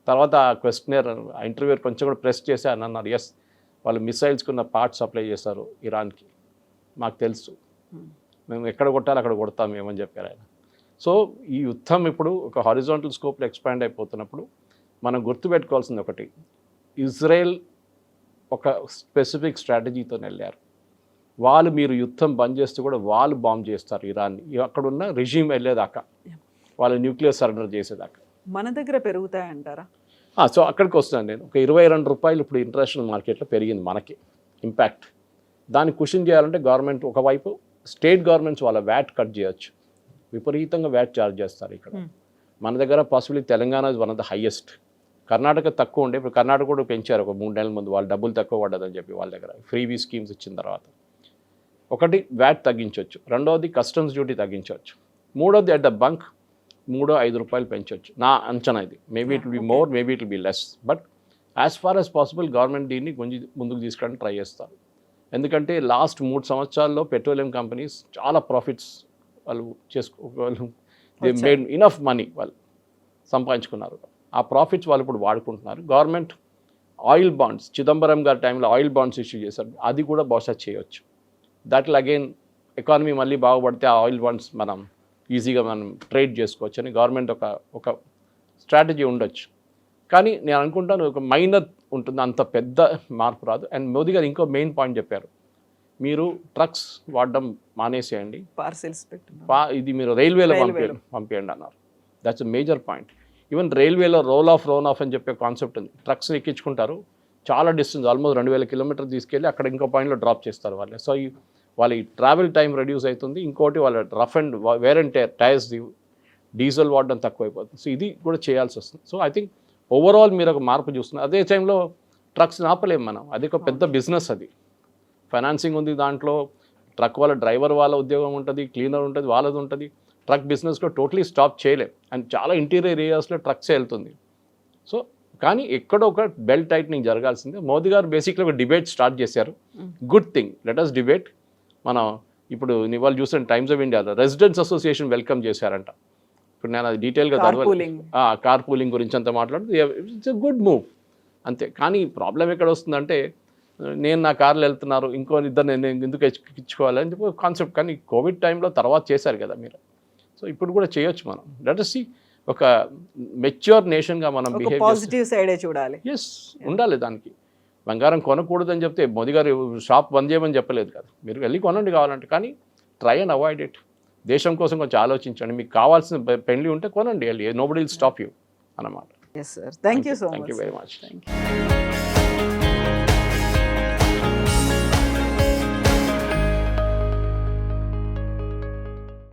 తర్వాత ఆ క్వశ్చనర్ ఆ ఇంటర్వ్యూ కొంచెం కూడా ప్రెస్ చేసి అని అన్నారు, ఎస్ వాళ్ళు మిసైల్స్కి ఉన్న పార్ట్స్ సప్లై చేస్తారు ఇరాన్కి, మాకు తెలుసు, మేము ఎక్కడ కొట్టాలి అక్కడ కొడతాం మేమని చెప్పారు ఆయన. సో ఈ యుద్ధం ఇప్పుడు ఒక హారిజాంటల్ స్కోప్లో ఎక్స్పాండ్ అయిపోతున్నప్పుడు మనం గుర్తుపెట్టుకోవాల్సింది ఒకటి, ఇజ్రాయెల్ ఒక స్పెసిఫిక్ స్ట్రాటజీతో వెళ్ళారు. వాళ్ళు మీరు యుద్ధం బంద్ చేస్తే కూడా వాళ్ళు బాంబ్ చేస్తారు ఇరాన్ని, అక్కడున్న రెజీమ్ వెళ్ళేదాకా, వాళ్ళు న్యూక్లియర్ సరెండర్ చేసేదాకా. మన దగ్గర పెరుగుతాయంటారా? సో అక్కడికి వస్తున్నాను నేను. ఒక 22 రూపాయలు ఇప్పుడు ఇంటర్నేషనల్ మార్కెట్లో పెరిగింది మనకి ఇంపాక్ట్. దాన్ని కుషన్ చేయాలంటే గవర్నమెంట్ ఒకవైపు స్టేట్ గవర్నమెంట్స్ వాళ్ళ వ్యాట్ కట్ చేయొచ్చు. విపరీతంగా వ్యాట్ ఛార్జ్ చేస్తారు ఇక్కడ. మన దగ్గర possibility Telangana is one of the highest. Karnataka తక్కువ ఉండే, ఇప్పుడు కర్ణాటక కూడా పెంచారు ఒక 3 నెలల ముందు. వాళ్ళు డబ్బులు తక్కువ పడ్డదని చెప్పి వాళ్ళ దగ్గర ఫ్రీబీ స్కీమ్స్ ఇచ్చిన తర్వాత. ఒకటి వ్యాట్ తగ్గించవచ్చు, రెండవది కస్టమ్స్ డ్యూటీ తగ్గించవచ్చు, మూడోది అట్ ద బంక్ 3-5 రూపాయలు పెంచవచ్చు నా అంచనా. ఇది maybe it will be more, maybe it will be less, but as far as possible government దీన్ని కొంచెం ముందుకు తీసుకురావడానికి ట్రై చేస్తారు. ఎందుకంటే లాస్ట్ 3 సంవత్సరాల్లో పెట్రోలియం కంపెనీస్ చాలా ప్రాఫిట్స్ వాళ్ళు వాళ్ళు దే మేడ్ ఇనఫ్ మనీ, వాళ్ళు సంపాదించుకున్నారు. ఆ ప్రాఫిట్స్ వాళ్ళు ఇప్పుడు వాడుకుంటున్నారు. గవర్నమెంట్ ఆయిల్ బాండ్స్, చిదంబరం గారి టైంలో ఆయిల్ బాండ్స్ ఇష్యూ చేశారు, అది కూడా బహుశా చేయొచ్చు. దట్ విల్ అగైన్ ఎకానమీ మళ్ళీ బాగుపడితే ఆ ఆయిల్ బాండ్స్ మనం ఈజీగా మనం ట్రేడ్ చేసుకోవచ్చు అని గవర్నమెంట్ ఒక స్ట్రాటజీ ఉండొచ్చు. కానీ నేను అనుకుంటాను ఒక మైనర్ ఉంటుంది, అంత పెద్ద మార్పు రాదు. అండ్ మోదీ గారు ఇంకో మెయిన్ పాయింట్ చెప్పారు, మీరు ట్రక్స్ వాడడం మానేసేయండి, పార్సెల్స్ ఇది మీరు రైల్వేలో పంపేయండి అన్నారు. That's a major point. Even రైల్వేలో రోల్ ఆఫ్ అని చెప్పే కాన్సెప్ట్ ఉంది. ట్రక్స్ ఎక్కించుకుంటారు, చాలా డిస్టెన్స్ ఆల్మోస్ట్ 2000 కిలోమీటర్ తీసుకెళ్ళి అక్కడ ఇంకో పాయింట్లో డ్రాప్ చేస్తారు వాళ్ళు. సో వాళ్ళ ఈ ట్రావెల్ టైం రెడ్యూస్ అవుతుంది. ఇంకోటి వాళ్ళ rough and wear and tyres diesel వాడడం తక్కువైపోతుంది. సో ఇది కూడా చేయాల్సి వస్తుంది. సో ఐ థింక్ ఓవరాల్ మీరు ఒక మార్పు చూస్తున్నారు. అదే టైంలో ట్రక్స్ ఆపలేము మనం, అది ఒక పెద్ద బిజినెస్, అది ఫైనాన్సింగ్ ఉంది దాంట్లో, ట్రక్ వాళ్ళ డ్రైవర్ వాళ్ళ ఉద్యోగం ఉంటుంది, క్లీనర్ ఉంటుంది, వాళ్ళది ఉంటుంది. ట్రక్ బిజినెస్లో టోటలీ స్టాప్ చేయలేం. అండ్ చాలా ఇంటీరియర్ ఏరియాస్లో ట్రక్సే వెళ్తుంది. సో కానీ ఎక్కడో ఒక బెల్ట్ టైట్నింగ్ జరగాల్సిందే. మోదీ గారు బేసిక్లీ ఒక డిబేట్ స్టార్ట్ చేశారు. Good thing, let us debate. మనం ఇప్పుడు వాళ్ళు చూసిన టైమ్స్ ఆఫ్ ఇండియాలో రెసిడెంట్స్ అసోసియేషన్ వెల్కమ్ చేశారంట. ఇప్పుడు నేను అది డీటెయిల్గా కార్ పూలింగ్ గురించి అంతా మాట్లాడుతూ ఇట్స్ ఎ గుడ్ మూవ్ అంతే. కానీ ప్రాబ్లం ఎక్కడ వస్తుందంటే, నేను నా కార్లో వెళ్తున్నారు, ఇంకో ఇద్దరు నేను ఎందుకు ఎక్కించుకోవాలని చెప్పి కాన్సెప్ట్. కానీ కోవిడ్ టైంలో తర్వాత చేశారు కదా మీరు, సో ఇప్పుడు కూడా చేయొచ్చు మనం. లెట్ us see ఒక మెచ్యూర్ నేషన్గా మనం బిహేవ్ పాజిటివ్ సైడే చూడాలి. ఎస్ ఉండాలి. దానికి బంగారం కొనకూడదని చెప్తే మోదీ గారు షాప్ బంద్ చేయమని చెప్పలేదు కదా, మీరు వెళ్ళి కొనండి కావాలంటే, కానీ ట్రై అండ్ అవాయిడ్ ఇట్. దేశం కోసం కొంచెం ఆలోచించండి, మీకు కావాల్సిన పెళ్లి ఉంటే కొనండి, వెళ్ళి నోబడీ విల్ స్టాప్ యూ అన్నమాట. Yes sir, thank you so much. Thank you very much.